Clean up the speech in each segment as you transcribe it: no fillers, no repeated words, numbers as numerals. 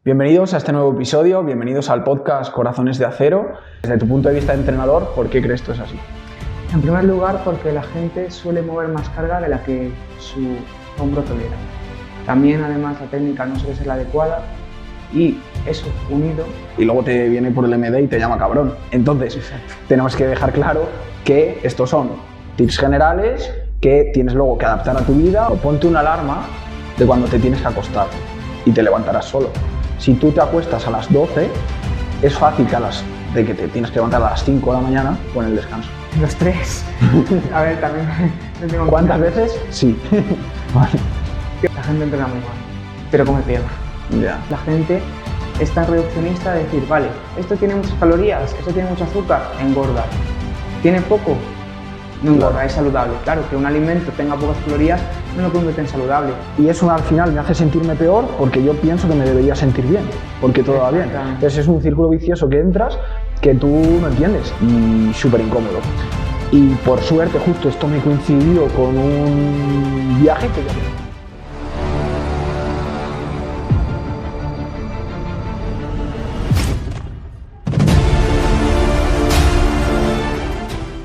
Bienvenidos a este nuevo episodio, bienvenidos al podcast Corazones de Acero. Desde tu punto de vista de entrenador, ¿por qué crees que esto es así? En primer lugar, porque la gente suele mover más carga de la que su hombro tolera. También, además, la técnica no suele ser la adecuada y eso unido... Y luego te viene por el MD y te llama cabrón. Entonces, tenemos que dejar claro que estos son tips generales que tienes luego que adaptar a tu vida. O ponte una alarma de cuando te tienes que acostar y te levantarás solo. Si tú te acuestas a las 12, es fácil que te tienes que levantar a las 5 de la mañana con el descanso. Los tres. A ver, también... ¿Cuántas veces? Sí. Vale. La gente entrena muy mal, pero come pierna. Ya. La gente es tan reduccionista de decir, vale, esto tiene muchas calorías, esto tiene mucho azúcar, engorda. ¿Tiene poco? No engorda, es saludable. Claro, que un alimento tenga pocas calorías no lo convierte en saludable. Y eso al final me hace sentirme peor porque yo pienso que me debería sentir bien, porque todo va bien. Entonces es un círculo vicioso que entras que tú no entiendes y súper incómodo. Y por suerte justo esto me coincidió con un viaje que yo...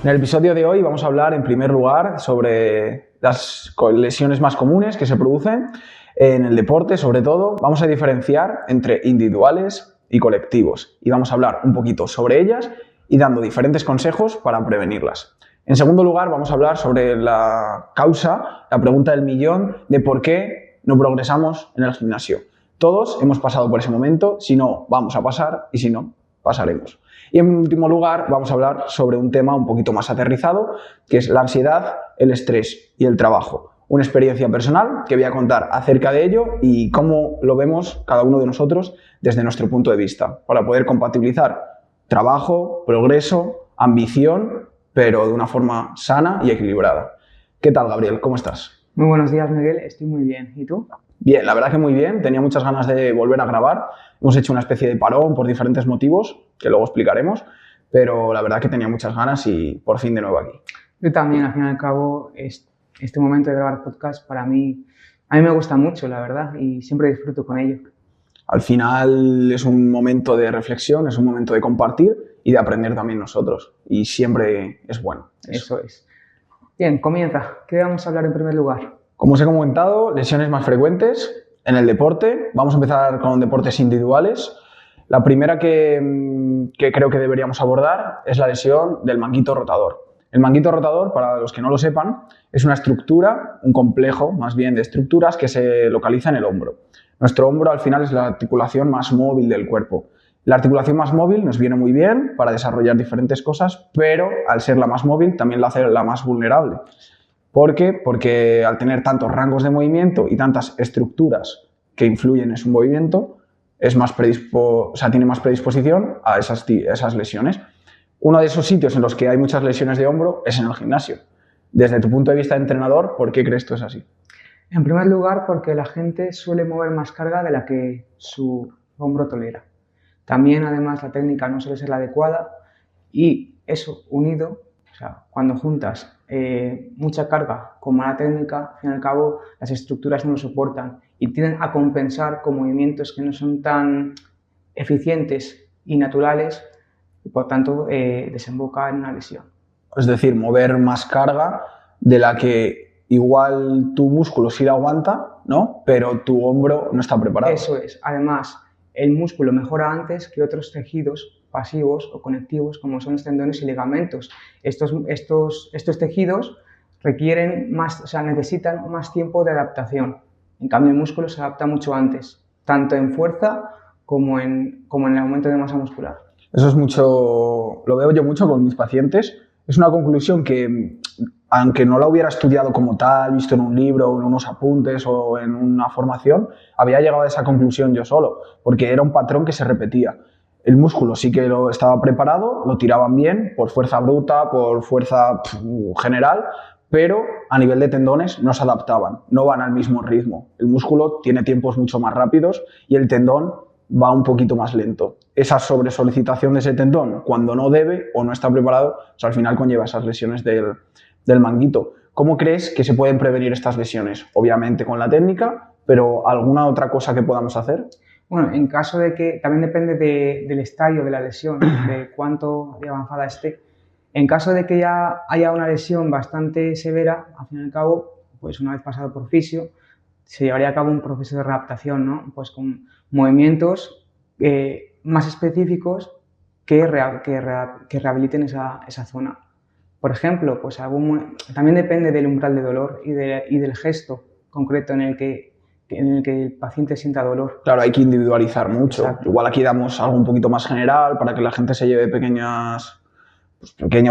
En el episodio de hoy vamos a hablar en primer lugar sobre las lesiones más comunes que se producen en el deporte, sobre todo. Vamos a diferenciar entre individuales y colectivos y vamos a hablar un poquito sobre ellas y dando diferentes consejos para prevenirlas. En segundo lugar vamos a hablar sobre la causa, la pregunta del millón de por qué no progresamos en el gimnasio. Todos hemos pasado por ese momento, si no vamos a pasar y si no, pasaremos. Y en último lugar vamos a hablar sobre un tema un poquito más aterrizado, que es la ansiedad, el estrés y el trabajo. Una experiencia personal que voy a contar acerca de ello y cómo lo vemos cada uno de nosotros desde nuestro punto de vista, para poder compatibilizar trabajo, progreso, ambición, pero de una forma sana y equilibrada. ¿Qué tal, Gabriel? ¿Cómo estás? Muy buenos días, Miguel. Estoy muy bien. ¿Y tú? Bien, la verdad que muy bien. Tenía muchas ganas de volver a grabar. Hemos hecho una especie de parón por diferentes motivos, que luego explicaremos, pero la verdad que tenía muchas ganas y por fin de nuevo aquí. Yo también, al fin y al cabo, este momento de grabar podcast para mí, a mí me gusta mucho, la verdad, y siempre disfruto con ello. Al final es un momento de reflexión, es un momento de compartir y de aprender también nosotros, y siempre es bueno. Eso es. Bien, comienza. ¿Qué vamos a hablar en primer lugar? Como os he comentado, lesiones más frecuentes en el deporte. Vamos a empezar con deportes individuales. La primera que creo que deberíamos abordar es la lesión del manguito rotador. El manguito rotador, para los que no lo sepan, es una estructura, un complejo más bien de estructuras que se localiza en el hombro. Nuestro hombro al final es la articulación más móvil del cuerpo. La articulación más móvil nos viene muy bien para desarrollar diferentes cosas, pero al ser la más móvil también la hace la más vulnerable. ¿Por qué? Porque al tener tantos rangos de movimiento y tantas estructuras que influyen en su movimiento, tiene más predisposición a esas lesiones. Uno de esos sitios en los que hay muchas lesiones de hombro es en el gimnasio. Desde tu punto de vista de entrenador, ¿por qué crees que esto es así? En primer lugar, porque la gente suele mover más carga de la que su hombro tolera. También, además, la técnica no suele ser la adecuada y eso unido, o sea, cuando juntas mucha carga con mala técnica, al fin y al cabo las estructuras no lo soportan y tienden a compensar con movimientos que no son tan eficientes y naturales y por tanto desemboca en una lesión. Es decir, mover más carga de la que igual tu músculo sí la aguanta, ¿no? Pero tu hombro no está preparado. Eso es. Además, el músculo mejora antes que otros tejidos pasivos o conectivos como son los tendones y ligamentos. Estos tejidos requieren más, o sea, necesitan más tiempo de adaptación. En cambio, el músculo se adapta mucho antes, tanto en fuerza como en el aumento de masa muscular. Eso es mucho, lo veo yo mucho con mis pacientes. Es una conclusión que, aunque no la hubiera estudiado como tal, visto en un libro, en unos apuntes o en una formación, había llegado a esa conclusión yo solo, porque era un patrón que se repetía. El músculo sí que lo estaba preparado, lo tiraban bien, por fuerza bruta, por fuerza general, pero a nivel de tendones no se adaptaban, no van al mismo ritmo. El músculo tiene tiempos mucho más rápidos y el tendón va un poquito más lento. Esa sobresolicitación de ese tendón, cuando no debe o no está preparado, pues al final conlleva esas lesiones del manguito. ¿Cómo crees que se pueden prevenir estas lesiones? Obviamente con la técnica, pero ¿alguna otra cosa que podamos hacer? Bueno, en caso de que, también depende del estadio de la lesión, de cuánto de avanzada esté. En caso de que ya haya una lesión bastante severa, al fin y al cabo, pues una vez pasado por fisio, se llevaría a cabo un proceso de readaptación, ¿no? Pues con movimientos más específicos que rehabiliten esa zona. Por ejemplo, pues también depende del umbral de dolor y del gesto concreto en el que el paciente sienta dolor. Claro, hay que individualizar mucho. Exacto. Igual aquí damos algo un poquito más general para que la gente se lleve pequeños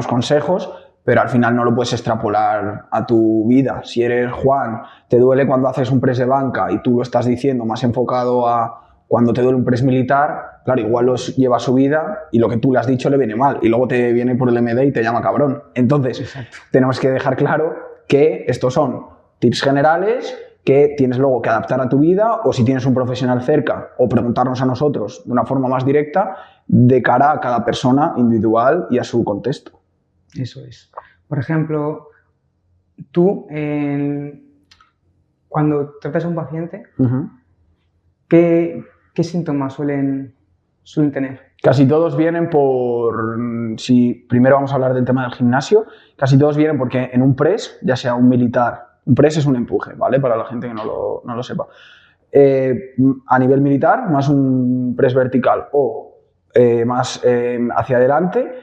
consejos, pero al final no lo puedes extrapolar a tu vida. Si eres Juan, te duele cuando haces un press de banca y tú lo estás diciendo más enfocado a cuando te duele un press militar, claro, igual lo lleva a su vida y lo que tú le has dicho le viene mal y luego te viene por el MD y te llama cabrón. Entonces, Exacto. Tenemos que dejar claro que estos son tips generales que tienes luego que adaptar a tu vida, o si tienes un profesional cerca, o preguntarnos a nosotros de una forma más directa de cara a cada persona individual y a su contexto. Eso es. Por ejemplo, tú, cuando tratas a un paciente, ¿qué síntomas suelen tener? Casi todos vienen si primero vamos a hablar del tema del gimnasio, casi todos vienen porque en un press, ya sea un militar, un press es un empuje, ¿vale? Para la gente que no lo sepa. A nivel militar, más un press vertical o más hacia adelante,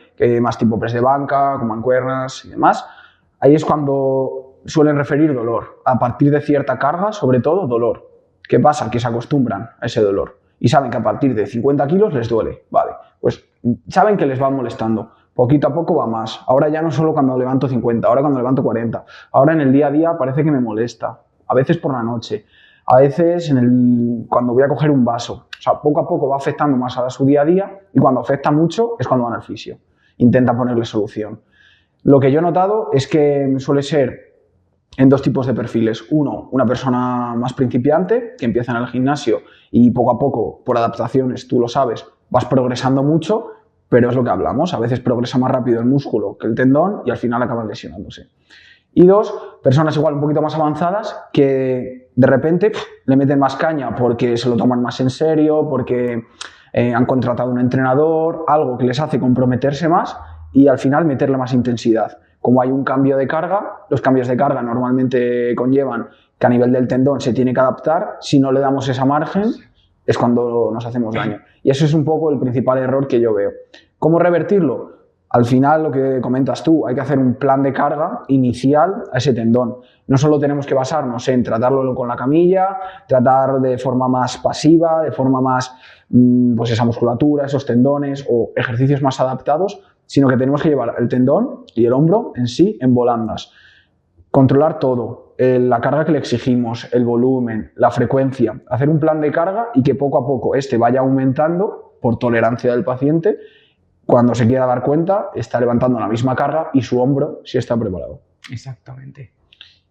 más tipo press de banca, con mancuernas y demás. Ahí es cuando suelen referir dolor. A partir de cierta carga, sobre todo, dolor. ¿Qué pasa? Que se acostumbran a ese dolor y saben que a partir de 50 kilos les duele. Vale, pues saben que les va molestando. Poquito a poco va más. Ahora ya no solo cuando levanto 50, ahora cuando levanto 40. Ahora en el día a día parece que me molesta. A veces por la noche, a veces cuando voy a coger un vaso. O sea, poco a poco va afectando más a su día a día y cuando afecta mucho es cuando van al fisio. Intenta ponerle solución. Lo que yo he notado es que suele ser en dos tipos de perfiles. Uno, una persona más principiante que empieza en el gimnasio y poco a poco, por adaptaciones, tú lo sabes, vas progresando mucho, pero es lo que hablamos. A veces progresa más rápido el músculo que el tendón y al final acaban lesionándose. Y dos, personas igual un poquito más avanzadas que de repente le meten más caña porque se lo toman más en serio, porque han contratado un entrenador, algo que les hace comprometerse más y al final meterle más intensidad. Como hay un cambio de carga, los cambios de carga normalmente conllevan que a nivel del tendón se tiene que adaptar. Si no le damos esa margen, es cuando nos hacemos daño. Y eso es un poco el principal error que yo veo. ¿Cómo revertirlo? Al final, lo que comentas tú, hay que hacer un plan de carga inicial a ese tendón. No solo tenemos que basarnos en tratarlo con la camilla, tratar de forma más pasiva, de forma más, pues esa musculatura, esos tendones o ejercicios más adaptados, sino que tenemos que llevar el tendón y el hombro en sí en volandas. Controlar todo, la carga que le exigimos, el volumen, la frecuencia, hacer un plan de carga y que poco a poco este vaya aumentando por tolerancia del paciente. Cuando se quiera dar cuenta, está levantando la misma carga y su hombro sí está preparado. Exactamente.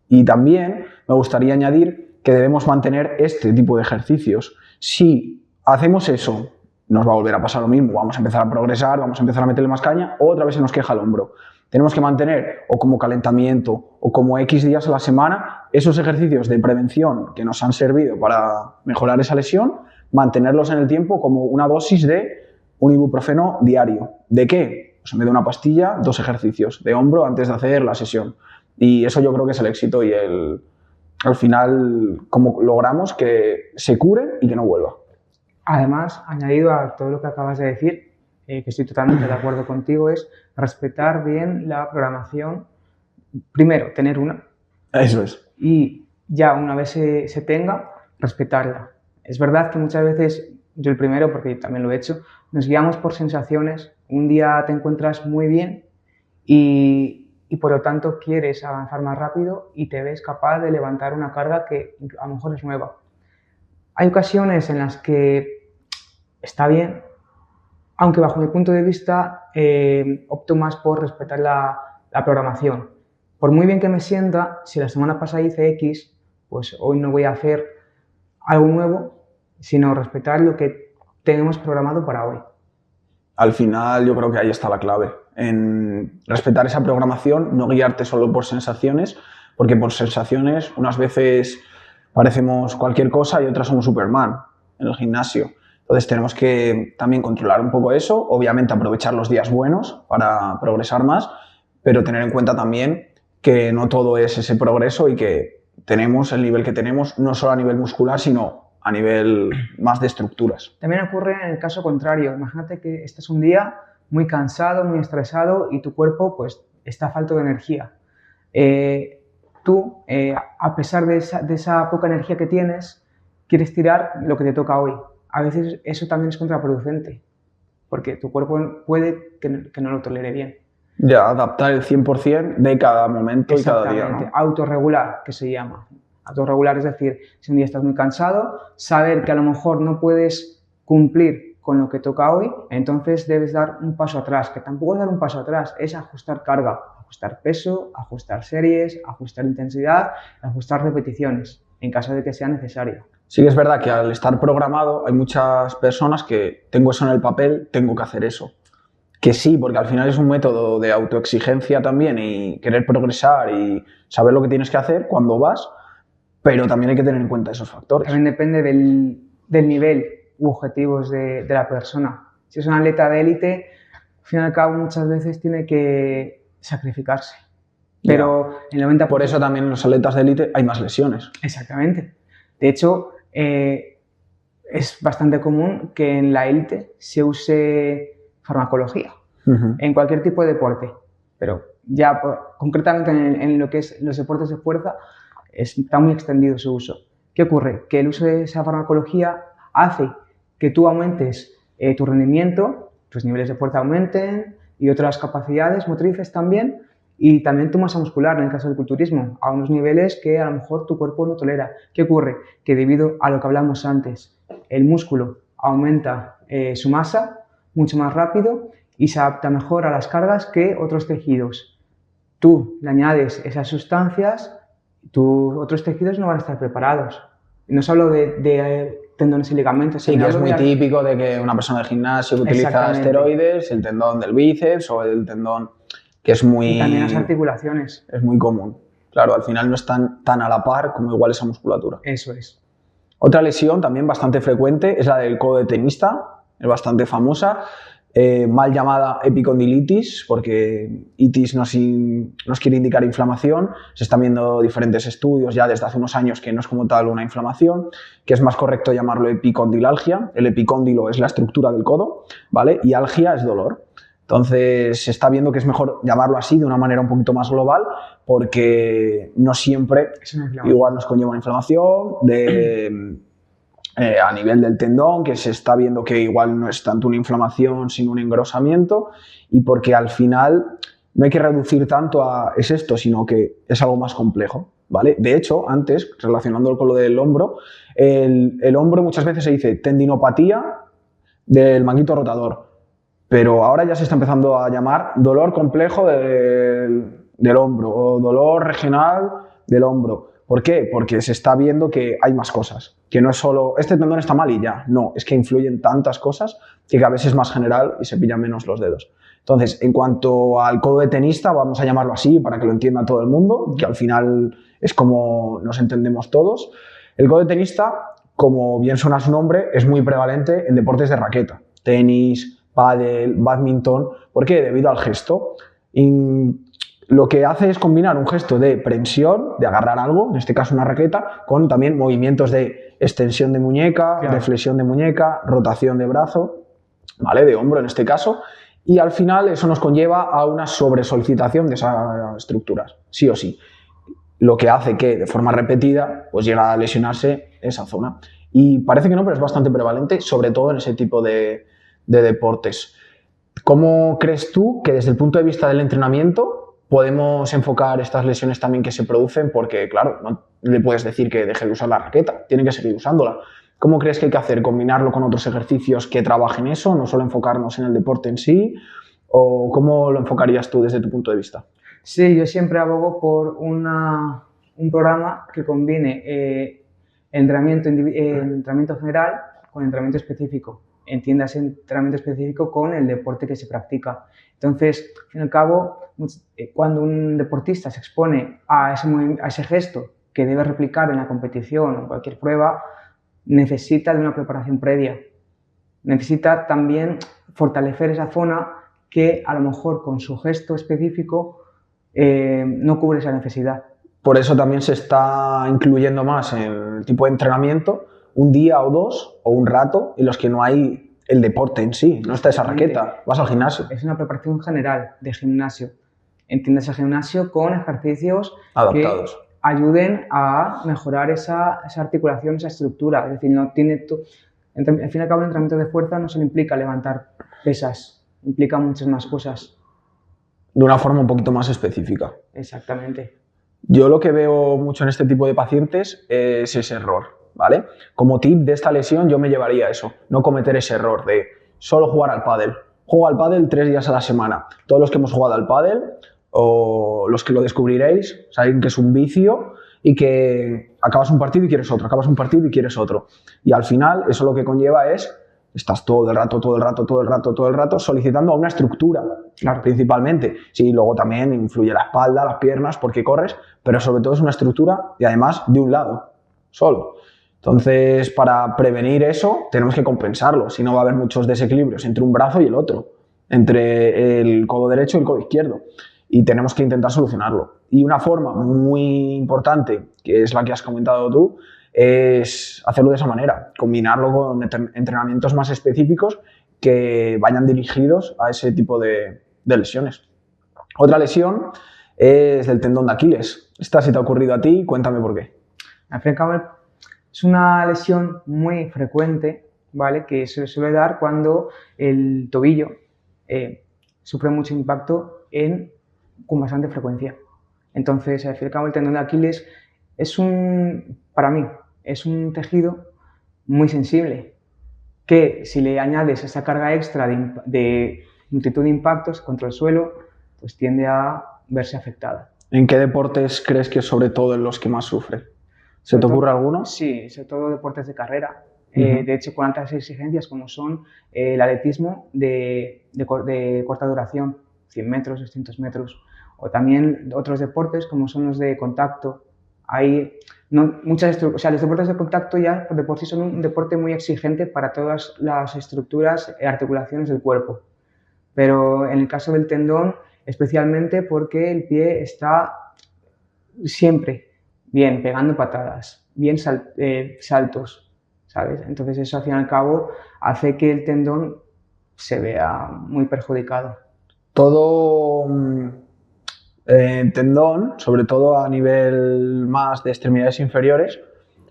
Y también me gustaría añadir que debemos mantener este tipo de ejercicios. Si hacemos eso, nos va a volver a pasar lo mismo. Vamos a empezar a progresar, vamos a empezar a meterle más caña, o otra vez se nos queja el hombro. Tenemos que mantener, o como calentamiento, o como X días a la semana, esos ejercicios de prevención que nos han servido para mejorar esa lesión, mantenerlos en el tiempo como una dosis de un ibuprofeno diario. ¿De qué? Pues en vez de una pastilla, 2 ejercicios de hombro antes de hacer la sesión. Y eso yo creo que es el éxito y al final cómo logramos que se cure y que no vuelva. Además, añadido a todo lo que acabas de decir, que estoy totalmente de acuerdo contigo, es respetar bien la programación. Primero, tener una. Eso es. Y ya una vez se tenga, respetarla. Es verdad que muchas veces, yo el primero, porque también lo he hecho, nos guiamos por sensaciones. Un día te encuentras muy bien y por lo tanto quieres avanzar más rápido y te ves capaz de levantar una carga que a lo mejor es nueva. Hay ocasiones en las que está bien, aunque bajo mi punto de vista opto más por respetar la programación. Por muy bien que me sienta, si la semana pasada hice X, pues hoy no voy a hacer algo nuevo, sino respetar lo que tenemos programado para hoy. Al final yo creo que ahí está la clave, en respetar esa programación, no guiarte solo por sensaciones, porque por sensaciones unas veces parecemos cualquier cosa y otras somos Superman. en el gimnasio. Entonces tenemos que también controlar un poco eso, obviamente aprovechar los días buenos para progresar más, pero tener en cuenta también que no todo es ese progreso y que tenemos el nivel que tenemos, no solo a nivel muscular, sino a nivel más de estructuras. También ocurre en el caso contrario. Imagínate que estás un día muy cansado, muy estresado y tu cuerpo pues está falto de energía. Tú, a pesar de esa poca energía que tienes, quieres tirar lo que te toca hoy. A veces eso también es contraproducente, porque tu cuerpo puede que no lo tolere bien. Ya, adaptar el 100% de cada momento y cada día, ¿no? Autorregular, que se llama. Autorregular es decir, si un día estás muy cansado, saber que a lo mejor no puedes cumplir con lo que toca hoy, entonces debes dar un paso atrás, que tampoco es dar un paso atrás, es ajustar carga, ajustar peso, ajustar series, ajustar intensidad, ajustar repeticiones, en caso de que sea necesario. Sí que es verdad que al estar programado hay muchas personas que tengo eso en el papel, tengo que hacer eso. Que sí, porque al final es un método de autoexigencia también y querer progresar y saber lo que tienes que hacer cuando vas, pero también hay que tener en cuenta esos factores. También depende del nivel u objetivos de la persona. Si es un atleta de élite, al fin y al cabo muchas veces tiene que sacrificarse. Pero Ya. el 90%... Por eso también en los atletas de élite hay más lesiones. Exactamente. De hecho, es bastante común que en la élite se use farmacología, en cualquier tipo de deporte, pero ya concretamente en lo que es los deportes de fuerza está muy extendido su uso. ¿Qué ocurre? Que el uso de esa farmacología hace que tú aumentes tu rendimiento, tus niveles de fuerza aumenten y otras capacidades motrices también, y también tu masa muscular, en el caso del culturismo, a unos niveles que a lo mejor tu cuerpo no tolera. ¿Qué ocurre? Que debido a lo que hablamos antes, el músculo aumenta su masa mucho más rápido y se adapta mejor a las cargas que otros tejidos. Tú le añades esas sustancias, tus otros tejidos no van a estar preparados. No solo de tendones y ligamentos. Sí, que es muy típico de que una persona de gimnasio que utiliza esteroides, el tendón del bíceps o el tendón, que es muy... Y también las articulaciones. Es muy común. Claro, al final no es tan a la par como igual esa musculatura. Eso es. Otra lesión también bastante frecuente es la del codo de tenista, es bastante famosa, mal llamada epicondilitis, porque itis nos quiere indicar inflamación. Se están viendo diferentes estudios ya desde hace unos años que no es como tal una inflamación, que es más correcto llamarlo epicondilalgia. El epicóndilo es la estructura del codo, ¿vale? Y algia es dolor. Entonces se está viendo que es mejor llamarlo así de una manera un poquito más global, porque no siempre igual nos conlleva una inflamación a nivel del tendón, que se está viendo que igual no es tanto una inflamación sino un engrosamiento, y porque al final no hay que reducir tanto a es esto, sino que es algo más complejo, ¿vale? De hecho, antes, relacionándolo con lo del hombro, el hombro muchas veces se dice tendinopatía del manguito rotador, pero ahora ya se está empezando a llamar dolor complejo del hombro o dolor regional del hombro. ¿Por qué? Porque se está viendo que hay más cosas, que no es solo este tendón está mal y ya, no, es que influyen tantas cosas que a veces es más general y se pillan menos los dedos. Entonces, en cuanto al codo de tenista, vamos a llamarlo así para que lo entienda todo el mundo, que al final es como nos entendemos todos. El codo de tenista, como bien suena su nombre, es muy prevalente en deportes de raqueta, tenis, pádel, bádminton. ¿Por qué? Debido al gesto. Lo que hace es combinar un gesto de prensión, de agarrar algo, en este caso una raqueta, con también movimientos de extensión de muñeca, claro, de flexión de muñeca, rotación de brazo, ¿vale? De hombro en este caso, y al final eso nos conlleva a una sobresolicitación de esas estructuras, sí o sí. Lo que hace que de forma repetida pues llega a lesionarse esa zona. Y parece que no, pero es bastante prevalente, sobre todo en ese tipo de deportes. ¿Cómo crees tú que desde el punto de vista del entrenamiento podemos enfocar estas lesiones también que se producen? Porque, claro, no le puedes decir que deje de usar la raqueta, tiene que seguir usándola. ¿Cómo crees que hay que hacer? ¿Combinarlo con otros ejercicios que trabajen eso? ¿No solo enfocarnos en el deporte en sí? ¿O cómo lo enfocarías tú desde tu punto de vista? Sí, yo siempre abogo por un programa que combine entrenamiento general con entrenamiento específico. Entiéndase entrenamiento específico con el deporte que se practica. Entonces, al fin y al cabo, cuando un deportista se expone a ese gesto que debe replicar en la competición o en cualquier prueba, necesita de una preparación previa. Necesita también fortalecer esa zona que a lo mejor con su gesto específico no cubre esa necesidad. Por eso también se está incluyendo más en el tipo de entrenamiento un día o dos o un rato en los que no hay el deporte en sí, no está esa raqueta, vas al gimnasio. Es una preparación general de gimnasio. Entiendes el gimnasio con ejercicios adaptados que ayuden a mejorar esa articulación, esa estructura. Es decir, no tiene al fin y al cabo el entrenamiento de fuerza no solo implica levantar pesas, implica muchas más cosas. De una forma un poquito más específica. Exactamente. Yo lo que veo mucho en este tipo de pacientes es ese error, ¿vale? Como tip de esta lesión yo me llevaría eso, no cometer ese error de solo jugar al pádel. Juego al pádel 3 días a la semana. Todos los que hemos jugado al pádel o los que lo descubriréis saben que es un vicio y que acabas un partido y quieres otro, acabas un partido y quieres otro. Y al final eso lo que conlleva es estás todo el rato solicitando a una estructura, claro, principalmente. Sí, luego también influye la espalda, las piernas, porque corres, pero sobre todo es una estructura y además de un lado, solo. Entonces, para prevenir eso, tenemos que compensarlo, si no va a haber muchos desequilibrios entre un brazo y el otro, entre el codo derecho y el codo izquierdo, y tenemos que intentar solucionarlo. Y una forma muy importante, que es la que has comentado tú, es hacerlo de esa manera, combinarlo con entrenamientos más específicos que vayan dirigidos a ese tipo de lesiones. Otra lesión es del tendón de Aquiles. ¿Esta se te ha ocurrido a ti? Cuéntame por qué. Al fin y al cabo, es una lesión muy frecuente, ¿vale? Que se suele dar cuando el tobillo sufre mucho impacto con bastante frecuencia. Entonces, al fin y al cabo, el tendón de Aquiles para mí, es un tejido muy sensible, que si le añades esa carga extra de multitud de impactos contra el suelo, pues tiende a verse afectada. ¿En qué deportes crees que sobre todo en los que más sufre? ¿Se te ocurre alguno? Sí, sobre todo deportes de carrera. De hecho, con altas exigencias como son el atletismo de corta duración, 100 metros, 200 metros, o también otros deportes como son los de contacto. Los deportes de contacto ya de por sí son un deporte muy exigente para todas las estructuras y articulaciones del cuerpo. Pero en el caso del tendón, especialmente porque el pie está siempre bien, pegando patadas, bien saltos, ¿sabes? Entonces eso al fin y al cabo hace que el tendón se vea muy perjudicado. Todo tendón, sobre todo a nivel más de extremidades inferiores,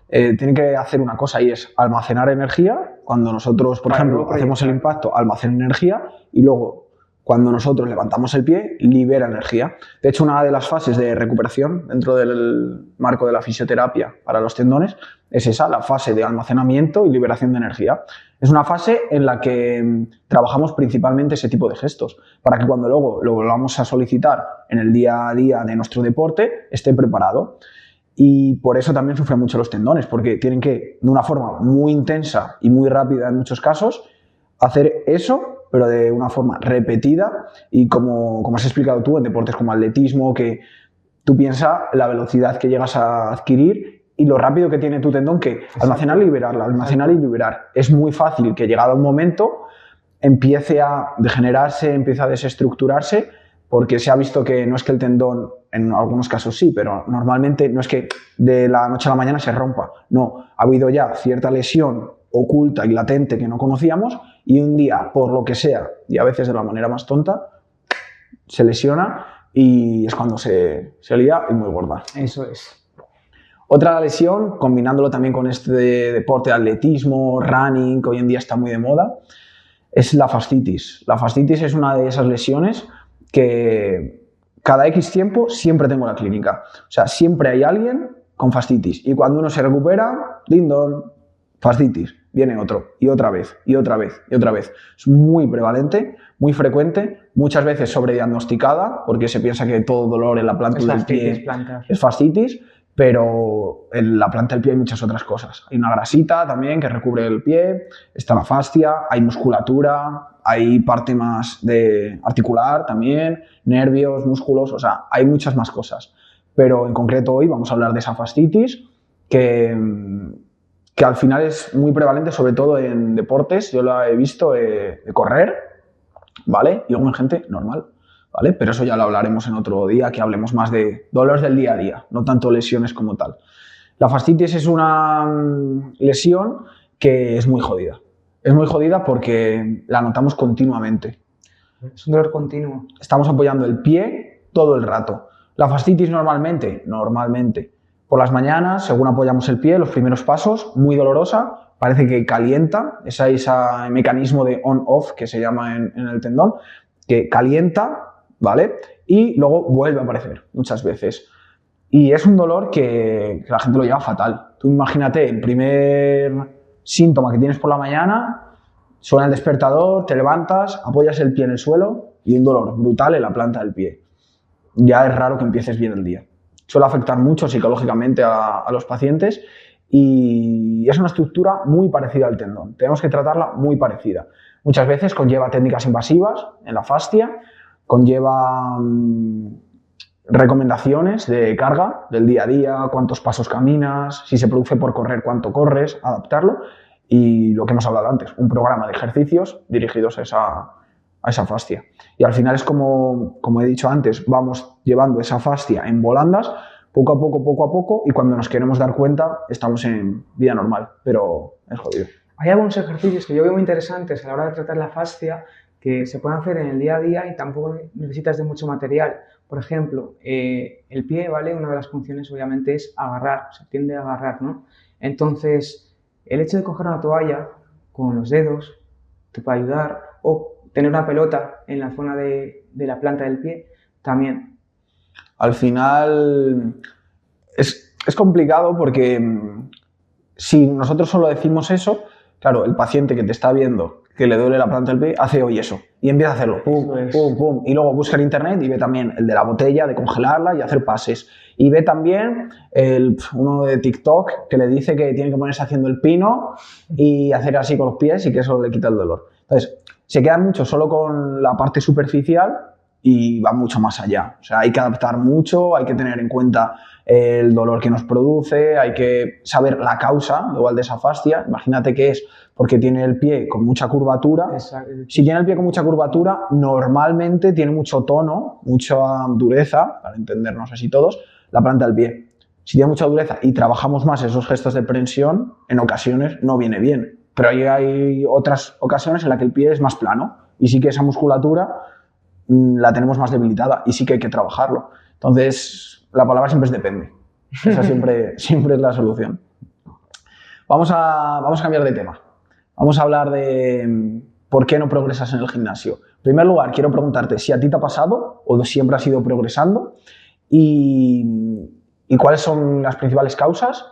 tiene que hacer una cosa y es almacenar energía. Cuando nosotros, por ejemplo, hacemos el impacto, almacena energía y luego cuando nosotros levantamos el pie, libera energía. De hecho, una de las fases de recuperación dentro del marco de la fisioterapia para los tendones es esa, la fase de almacenamiento y liberación de energía. Es una fase en la que trabajamos principalmente ese tipo de gestos, para que cuando luego lo volvamos a solicitar en el día a día de nuestro deporte, esté preparado. Y por eso también sufren mucho los tendones, porque tienen que, de una forma muy intensa y muy rápida en muchos casos, hacer eso, pero de una forma repetida y como has explicado tú en deportes como atletismo, que tú piensas la velocidad que llegas a adquirir y lo rápido que tiene tu tendón que almacenar y liberarla, almacenar y liberar. Es muy fácil que llegado a un momento empiece a degenerarse, empiece a desestructurarse, porque se ha visto que no es que el tendón, en algunos casos sí, pero normalmente no es que de la noche a la mañana se rompa. No, ha habido ya cierta lesión oculta y latente que no conocíamos y un día, por lo que sea, y a veces de la manera más tonta, se lesiona y es cuando se lía y muy gorda. Eso es. Otra lesión, combinándolo también con este deporte de atletismo, running, que hoy en día está muy de moda, es la fascitis. La fascitis es una de esas lesiones que cada X tiempo siempre tengo en la clínica. O sea, siempre hay alguien con fascitis y cuando uno se recupera, ding dong, fascitis, viene otro, y otra vez, y otra vez, y otra vez. Es muy prevalente, muy frecuente, muchas veces sobrediagnosticada, porque se piensa que todo dolor en la planta del pie es fascitis, pero en la planta del pie hay muchas otras cosas. Hay una grasita también que recubre el pie, está la fascia, hay musculatura, hay parte más de articular también, nervios, músculos, o sea, hay muchas más cosas. Pero en concreto hoy vamos a hablar de esa fascitis que que al final es muy prevalente, sobre todo en deportes. Yo lo he visto de correr, ¿vale? Y luego en gente normal, ¿vale? Pero eso ya lo hablaremos en otro día, que hablemos más de dolores del día a día, no tanto lesiones como tal. La fascitis es una lesión que es muy jodida. Es muy jodida porque la notamos continuamente. Es un dolor continuo. Estamos apoyando el pie todo el rato. La fascitis normalmente, por las mañanas, según apoyamos el pie, los primeros pasos, muy dolorosa, parece que calienta, ese mecanismo de on-off que se llama en el tendón, que calienta, ¿vale? Y luego vuelve a aparecer muchas veces. Y es un dolor que la gente lo lleva fatal. Tú imagínate, el primer síntoma que tienes por la mañana, suena el despertador, te levantas, apoyas el pie en el suelo y un dolor brutal en la planta del pie. Ya es raro que empieces bien el día. Suele afectar mucho psicológicamente a los pacientes y es una estructura muy parecida al tendón. Tenemos que tratarla muy parecida. Muchas veces conlleva técnicas invasivas en la fascia, conlleva recomendaciones de carga del día a día, cuántos pasos caminas, si se produce por correr, cuánto corres, adaptarlo. Y lo que hemos hablado antes, un programa de ejercicios dirigidos a esa fascia. Y al final es como he dicho antes, vamos llevando esa fascia en volandas poco a poco, y cuando nos queremos dar cuenta estamos en vida normal, pero es jodido. Hay algunos ejercicios que yo veo muy interesantes a la hora de tratar la fascia que se pueden hacer en el día a día y tampoco necesitas de mucho material. Por ejemplo, el pie, ¿vale? Una de las funciones obviamente es agarrar, se tiende a agarrar, ¿no? Entonces, el hecho de coger una toalla con los dedos te puede ayudar, o tener una pelota en la zona de la planta del pie también. Al final es complicado porque si nosotros solo decimos eso, claro, el paciente que te está viendo que le duele la planta del pie hace hoy eso y empieza a hacerlo, pum, pum, pum, y luego busca en internet y ve también el de la botella, de congelarla y hacer pases. Y ve también uno de TikTok que le dice que tiene que ponerse haciendo el pino y hacer así con los pies y que eso le quita el dolor. Entonces, se queda mucho solo con la parte superficial y va mucho más allá. O sea, hay que adaptar mucho, hay que tener en cuenta el dolor que nos produce, hay que saber la causa igual de esa fascia. Imagínate que es porque tiene el pie con mucha curvatura. Exacto. Si tiene el pie con mucha curvatura, normalmente tiene mucho tono, mucha dureza, para entendernos así todos, la planta del pie. Si tiene mucha dureza y trabajamos más esos gestos de prensión, en ocasiones no viene bien. Pero hay otras ocasiones en las que el pie es más plano y sí que esa musculatura la tenemos más debilitada y sí que hay que trabajarlo. Entonces, la palabra siempre es depende. Esa siempre es la solución. Vamos a cambiar de tema. Vamos a hablar de por qué no progresas en el gimnasio. En primer lugar, quiero preguntarte si a ti te ha pasado o siempre has ido progresando y cuáles son las principales causas,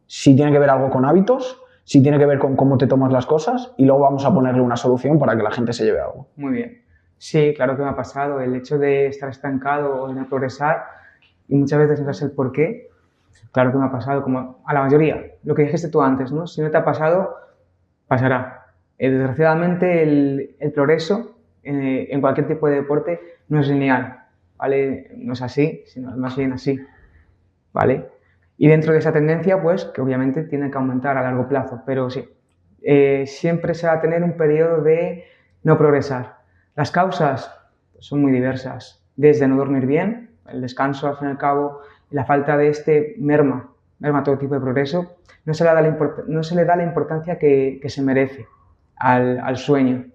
si tiene que ver algo con hábitos, si tiene que ver con cómo te tomas las cosas y luego vamos a ponerle una solución para que la gente se lleve algo. Muy bien. Sí, claro que me ha pasado. El hecho de estar estancado o de no progresar y muchas veces no sé el por qué, claro que me ha pasado, como a la mayoría. Lo que dijiste tú antes, ¿no? Si no te ha pasado, pasará. Desgraciadamente el progreso en cualquier tipo de deporte no es lineal, ¿vale? No es así, sino más bien así, ¿vale? Y dentro de esa tendencia, pues, que obviamente tiene que aumentar a largo plazo, pero sí, siempre se va a tener un periodo de no progresar. Las causas son muy diversas, desde no dormir bien, el descanso al fin y al cabo, la falta de merma todo tipo de progreso, no se le da la importancia que se merece al sueño.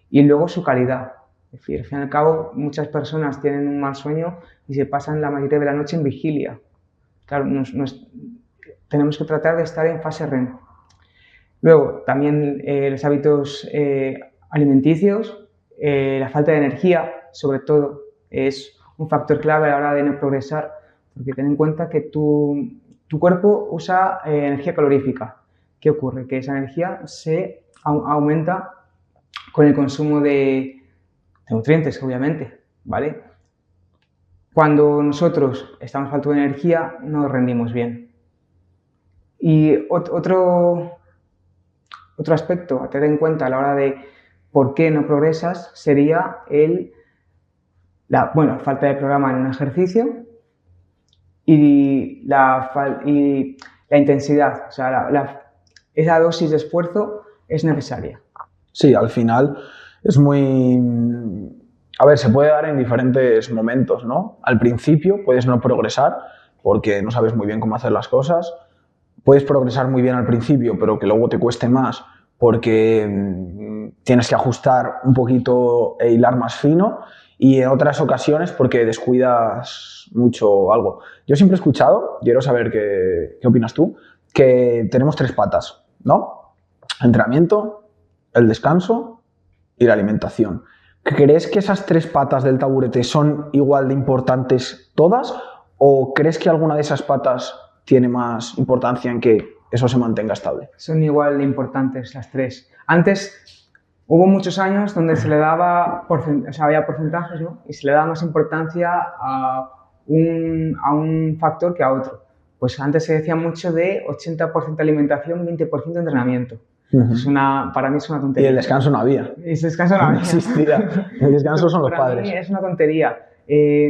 Y luego su calidad, es decir, al fin y al cabo muchas personas tienen un mal sueño y se pasan la mayoría de la noche en vigilia. Claro, tenemos que tratar de estar en fase REM. Luego, también los hábitos alimenticios, la falta de energía, sobre todo, es un factor clave a la hora de no progresar, porque ten en cuenta que tu cuerpo usa energía calorífica. ¿Qué ocurre? Que esa energía se aumenta con el consumo de nutrientes, obviamente, ¿vale? Cuando nosotros estamos falto de energía, no rendimos bien. Y otro aspecto a tener en cuenta a la hora de por qué no progresas sería la falta de programa en un ejercicio y la intensidad, o sea, esa dosis de esfuerzo es necesaria. Sí, al final es muy... A ver, se puede dar en diferentes momentos, ¿no? Al principio puedes no progresar porque no sabes muy bien cómo hacer las cosas. Puedes progresar muy bien al principio, pero que luego te cueste más porque tienes que ajustar un poquito e hilar más fino, y en otras ocasiones porque descuidas mucho algo. Yo siempre he escuchado, quiero saber qué opinas tú, que tenemos 3 patas, ¿no? Entrenamiento, el descanso y la alimentación. ¿Crees que esas 3 patas del taburete son igual de importantes todas, o crees que alguna de esas patas tiene más importancia en que eso se mantenga estable? Son igual de importantes las 3. Antes hubo muchos años donde se le daba, había porcentajes, ¿no? Y se le daba más importancia a un factor que a otro. Pues antes se decía mucho de 80% alimentación, 20% entrenamiento. Para mí es una tontería. Y el descanso no había. Y el descanso no había. existía. El descanso son los padres. Para mí es una tontería.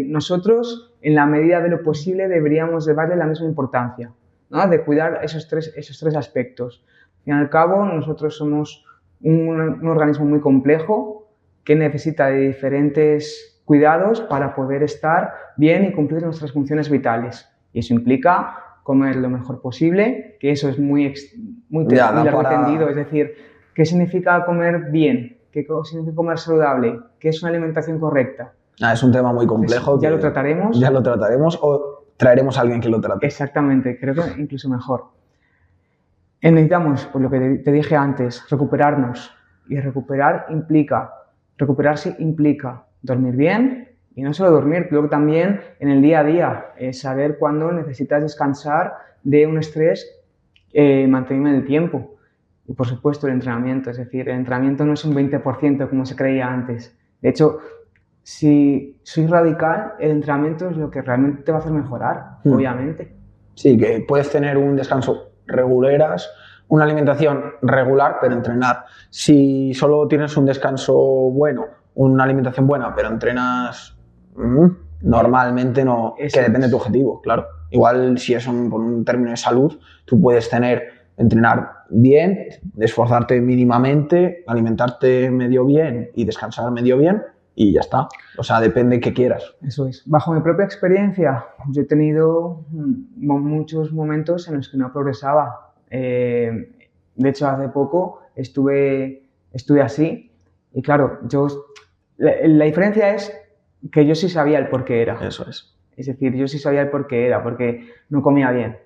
Nosotros, en la medida de lo posible, deberíamos de darle la misma importancia, ¿no? De cuidar esos tres aspectos. Al fin y al cabo, nosotros somos un organismo muy complejo que necesita de diferentes cuidados para poder estar bien y cumplir nuestras funciones vitales. Y eso implica comer lo mejor posible, que eso es muy largo entendido. Es decir, ¿qué significa comer bien? ¿Qué significa comer saludable? ¿Qué es una alimentación correcta? Es un tema muy complejo. Ya lo trataremos. Ya lo trataremos, o traeremos a alguien que lo trate. Exactamente, creo que incluso mejor. Necesitamos, por lo que te dije antes, recuperarnos. Y recuperarse implica dormir bien, y no solo dormir, creo que también en el día a día, saber cuándo necesitas descansar de un estrés mantenido en el tiempo. Y por supuesto el entrenamiento, es decir, el entrenamiento no es un 20% como se creía antes. De hecho, si soy radical, el entrenamiento es lo que realmente te va a hacer mejorar, obviamente. Sí, que puedes tener un descanso reguleras, una alimentación regular, pero entrenar. Si solo tienes un descanso bueno, una alimentación buena, pero entrenas normalmente no, que depende de tu objetivo, claro. Igual si es por un término de salud, tú puedes entrenar bien, esforzarte mínimamente, alimentarte medio bien y descansar medio bien, y ya está. O sea, depende qué quieras. Eso es. Bajo mi propia experiencia, yo he tenido muchos momentos en los que no progresaba. De hecho, hace poco estuve así, y claro, la diferencia es que yo sí sabía el por qué era. Eso es. Es decir, yo sí sabía el por qué era, porque no comía bien.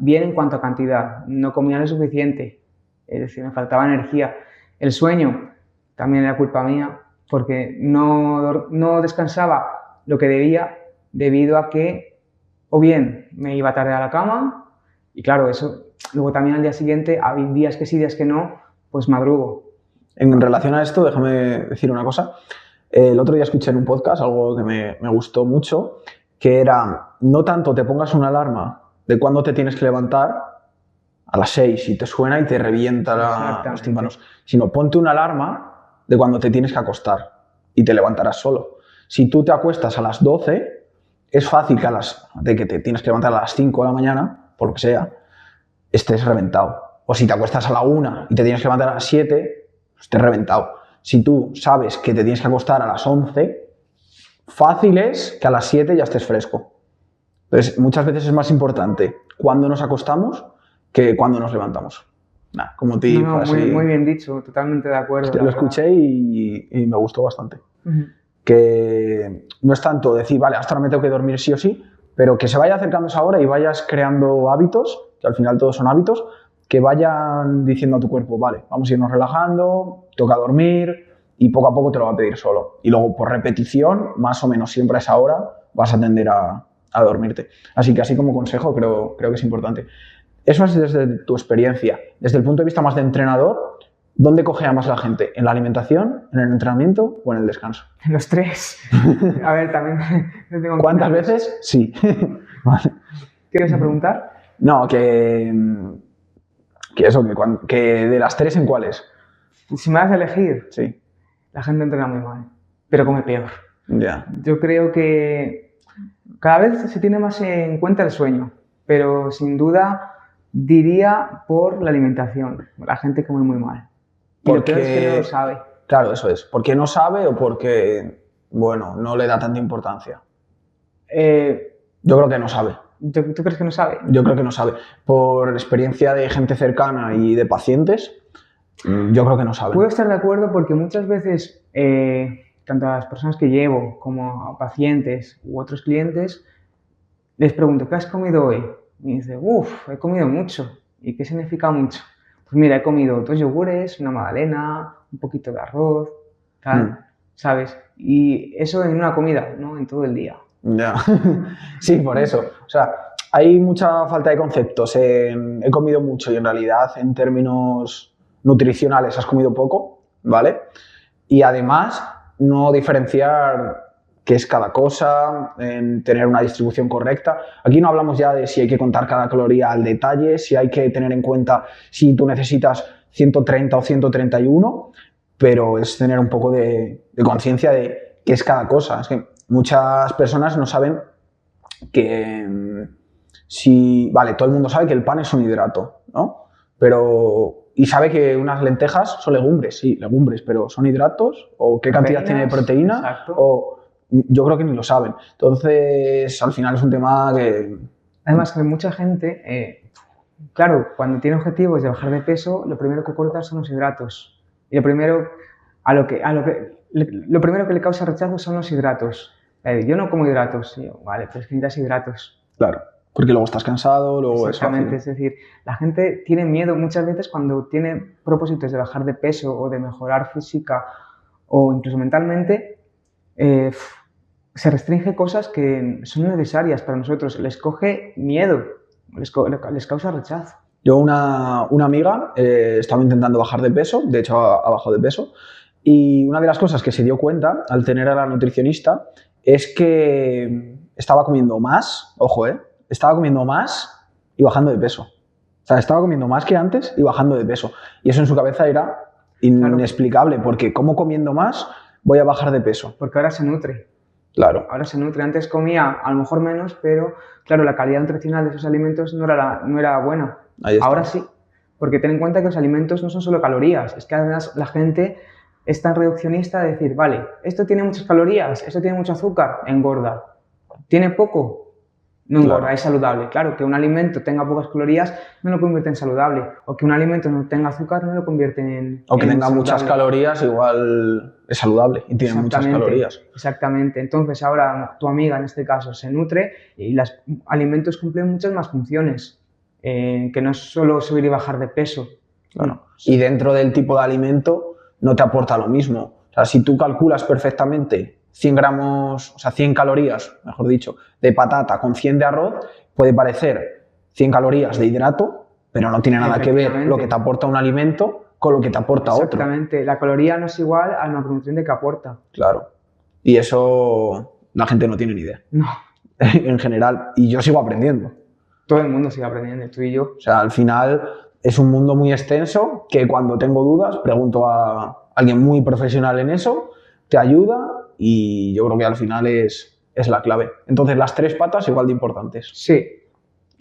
Bien en cuanto a cantidad, no comía lo suficiente. Es decir, me faltaba energía. El sueño también era culpa mía, porque no descansaba lo que debía, debido a que o bien me iba tarde a la cama, y claro, eso, luego también al día siguiente, hay días que sí, días que no, pues madrugo. En relación a esto, déjame decir una cosa. El otro día escuché en un podcast algo que me gustó mucho, que era, no tanto te pongas una alarma de cuándo te tienes que levantar a las 6 y te suena y te revienta los tímpanos, sino ponte una alarma de cuando te tienes que acostar y te levantarás solo. Si tú te acuestas a las 12, es fácil de que te tienes que levantar a las 5 de la mañana, por lo que sea, estés reventado. O si te acuestas a la 1 y te tienes que levantar a las 7, estés reventado. Si tú sabes que te tienes que acostar a las 11, fácil es que a las 7 ya estés fresco. Entonces, muchas veces es más importante cuándo nos acostamos que cuándo nos levantamos. Como tip, muy bien dicho, totalmente de acuerdo. Lo escuché y me gustó bastante. Que no es tanto decir, vale, hasta ahora me tengo que dormir sí o sí, pero que se vaya acercando esa hora y vayas creando hábitos, que al final todos son hábitos, que vayan diciendo a tu cuerpo, vale, vamos a irnos relajando, toca dormir, y poco a poco te lo va a pedir solo. Y luego, por repetición, más o menos siempre a esa hora, vas a tender a dormirte. Así que así como consejo creo que es importante. Eso es desde tu experiencia. Desde el punto de vista más de entrenador, ¿dónde cogea más la gente? ¿En la alimentación, en el entrenamiento o en el descanso? En los 3. A ver, también tengo... ¿Cuántas veces? Sí. Vale. ¿Qué ibas a preguntar? No, que de las 3, ¿en cuáles? Si me das a elegir, sí. La gente entrena muy mal, pero come peor. Yeah. Yo creo que cada vez se tiene más en cuenta el sueño, pero sin duda Diría por la alimentación, la gente come muy mal. Y lo peor es que no lo sabe. Claro, eso es. ¿Porque no sabe o porque, bueno, no le da tanta importancia? Yo creo que no sabe. ¿Tú crees que no sabe? Yo creo que no sabe. Por experiencia de gente cercana y de pacientes, yo creo que no sabe. Puedo estar de acuerdo porque muchas veces, tanto a las personas que llevo como a pacientes u otros clientes, les pregunto, ¿qué has comido hoy? Y dice, he comido mucho. ¿Y qué significa mucho? Pues mira, he comido 2 yogures, una magdalena, un poquito de arroz, tal, ¿sabes? Y eso en una comida, no en todo el día. Ya, sí, por eso. O sea, hay mucha falta de conceptos. He comido mucho y en realidad en términos nutricionales has comido poco, ¿vale? Y además no diferenciar qué es cada cosa, en tener una distribución correcta. Aquí no hablamos ya de si hay que contar cada caloría al detalle, si hay que tener en cuenta si tú necesitas 130 o 131, pero es tener un poco de conciencia de qué es cada cosa. Es que muchas personas no saben que vale, todo el mundo sabe que el pan es un hidrato, ¿no? Y sabe que unas lentejas son legumbres, sí, legumbres, pero ¿son hidratos? ¿O qué cantidad tiene de proteína? Exacto. O yo creo que ni lo saben. Entonces, al final es un tema que... Además, que mucha gente, claro, cuando tiene objetivos de bajar de peso, lo primero que corta son los hidratos. Y lo primero que le causa rechazo son los hidratos. Yo no como hidratos. Y yo, vale, pues necesitas hidratos. Claro, porque luego estás cansado, luego Exactamente, es decir, la gente tiene miedo muchas veces cuando tiene propósitos de bajar de peso o de mejorar física o incluso mentalmente, se restringe cosas que son necesarias para nosotros. Les coge miedo, les causa rechazo. Yo, una amiga estaba intentando bajar de peso, de hecho ha bajado de peso, y una de las cosas que se dio cuenta al tener a la nutricionista es que estaba comiendo más, ojo, estaba comiendo más y bajando de peso. O sea, estaba comiendo más que antes y bajando de peso. Y eso en su cabeza era inexplicable, porque ¿cómo comiendo más voy a bajar de peso? Porque ahora se nutre. Claro. Ahora se nutre. Antes comía a lo mejor menos, pero claro, la calidad nutricional de esos alimentos no era buena. Ahora sí, porque ten en cuenta que los alimentos no son solo calorías, es que además la gente es tan reduccionista de decir, vale, esto tiene muchas calorías, esto tiene mucho azúcar, engorda. ¿Tiene poco? No engorda, claro. Es saludable. Claro, que un alimento tenga pocas calorías no lo convierte en saludable. O que un alimento no tenga azúcar no lo convierte en O que tenga saludable. Muchas calorías, igual es saludable y tiene muchas calorías. Exactamente. Entonces ahora tu amiga en este caso se nutre y los alimentos cumplen muchas más funciones. Que no es solo subir y bajar de peso. Claro. Y dentro del tipo de alimento no te aporta lo mismo. O sea, si tú calculas perfectamente 100 gramos, o sea, 100 calorías, mejor dicho, de patata con 100 de arroz, puede parecer 100 calorías de hidrato, pero no tiene nada que ver lo que te aporta un alimento con lo que te aporta otro. Exactamente. La caloría no es igual al macronutriente que aporta. Claro. Y eso la gente no tiene ni idea. No. En general. Y yo sigo aprendiendo. Todo el mundo sigue aprendiendo, tú y yo. O sea, al final es un mundo muy extenso que cuando tengo dudas pregunto a alguien muy profesional en eso, te ayuda y yo creo que al final es la clave. Entonces, las 3 patas igual de importantes. Sí,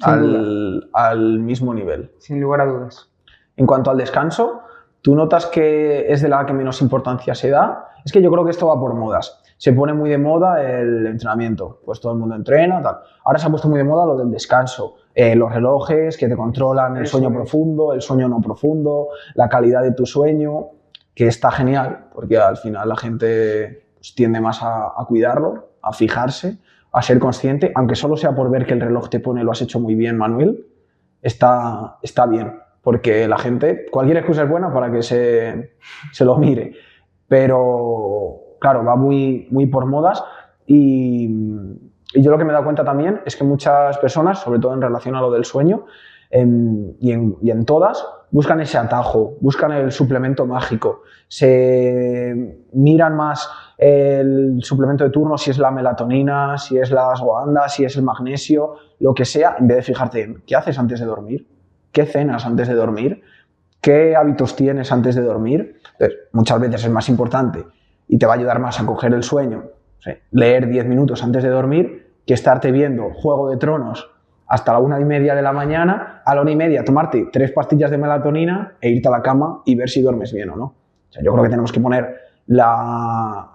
al mismo nivel. Sin lugar a dudas. En cuanto al descanso, ¿tú notas que es de la que menos importancia se da? Es que yo creo que esto va por modas. Se pone muy de moda el entrenamiento, pues todo el mundo entrena, tal. Ahora se ha puesto muy de moda lo del descanso, los relojes que te controlan el sueño profundo, el sueño no profundo, la calidad de tu sueño, que está genial, porque al final la gente pues, tiende más a cuidarlo, a fijarse, a ser consciente, aunque solo sea por ver que el reloj te pone lo has hecho muy bien, Manuel, está bien, porque la gente, cualquier excusa es buena para que se lo mire, pero claro, va muy por modas y yo lo que me he dado cuenta también es que muchas personas, sobre todo en relación a lo del sueño, y en todas, buscan ese atajo, buscan el suplemento mágico, se miran más el suplemento de turno, si es la melatonina, si es la ashwagandha, si es el magnesio, lo que sea, en vez de fijarte en qué haces antes de dormir, qué cenas antes de dormir, qué hábitos tienes antes de dormir. Entonces, muchas veces es más importante y te va a ayudar más a coger el sueño, leer 10 minutos antes de dormir que estarte viendo Juego de Tronos hasta la 1:30 de la mañana, a la 1:30 tomarte 3 pastillas de melatonina e irte a la cama y ver si duermes bien o no. O sea, yo creo que tenemos que poner la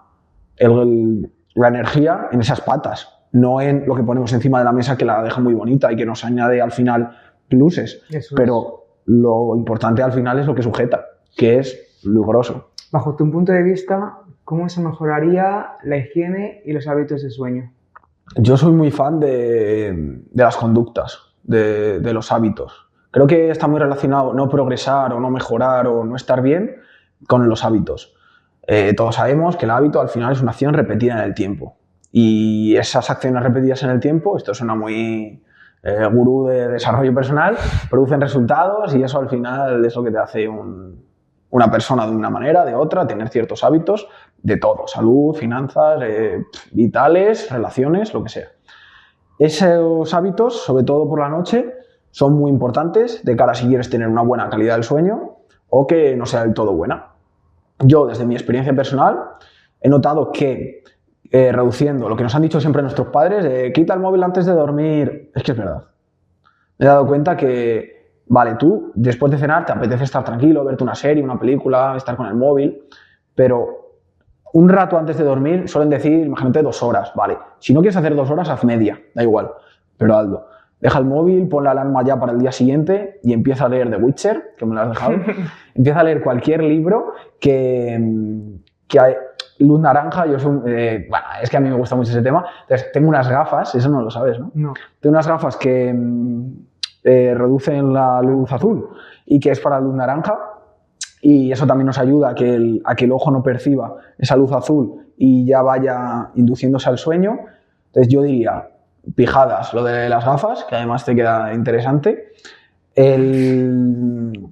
energía en esas patas, no en lo que ponemos encima de la mesa, que la deja muy bonita y que nos añade al final pluses. Pero lo importante al final es lo que sujeta, que es lo grosso. Bajo tu punto de vista, ¿cómo se mejoraría la higiene y los hábitos de sueño? Yo soy muy fan de las conductas, de los hábitos. Creo que está muy relacionado no progresar o no mejorar o no estar bien con los hábitos. Todos sabemos que el hábito al final es una acción repetida en el tiempo. Y esas acciones repetidas en el tiempo, esto suena muy gurú de desarrollo personal, producen resultados y eso al final es lo que te hace una persona de una manera, de otra, tener ciertos hábitos de todo, salud, finanzas, vitales, relaciones, lo que sea. Esos hábitos, sobre todo por la noche, son muy importantes de cara a si quieres tener una buena calidad del sueño o que no sea del todo buena. Yo, desde mi experiencia personal, he notado que reduciendo lo que nos han dicho siempre nuestros padres, quita el móvil antes de dormir, es que es verdad. Me he dado cuenta que, vale, tú después de cenar te apetece estar tranquilo, verte una serie, una película, estar con el móvil, pero un rato antes de dormir suelen decir, imagínate, 2 horas, vale. Si no quieres hacer 2 horas, haz media, da igual, pero hazlo. Deja el móvil, pon la alarma ya para el día siguiente y empieza a leer The Witcher, que me lo has dejado. Empieza a leer cualquier libro que hay. Luz naranja, yo soy, bueno, es que a mí me gusta mucho ese tema. Entonces, tengo unas gafas, eso no lo sabes, ¿no? No. Tengo unas gafas que reducen la luz azul y que es para luz naranja. Y eso también nos ayuda a que el ojo no perciba esa luz azul y ya vaya induciéndose al sueño. Entonces yo diría, pijadas, lo de las gafas, que además te queda interesante. El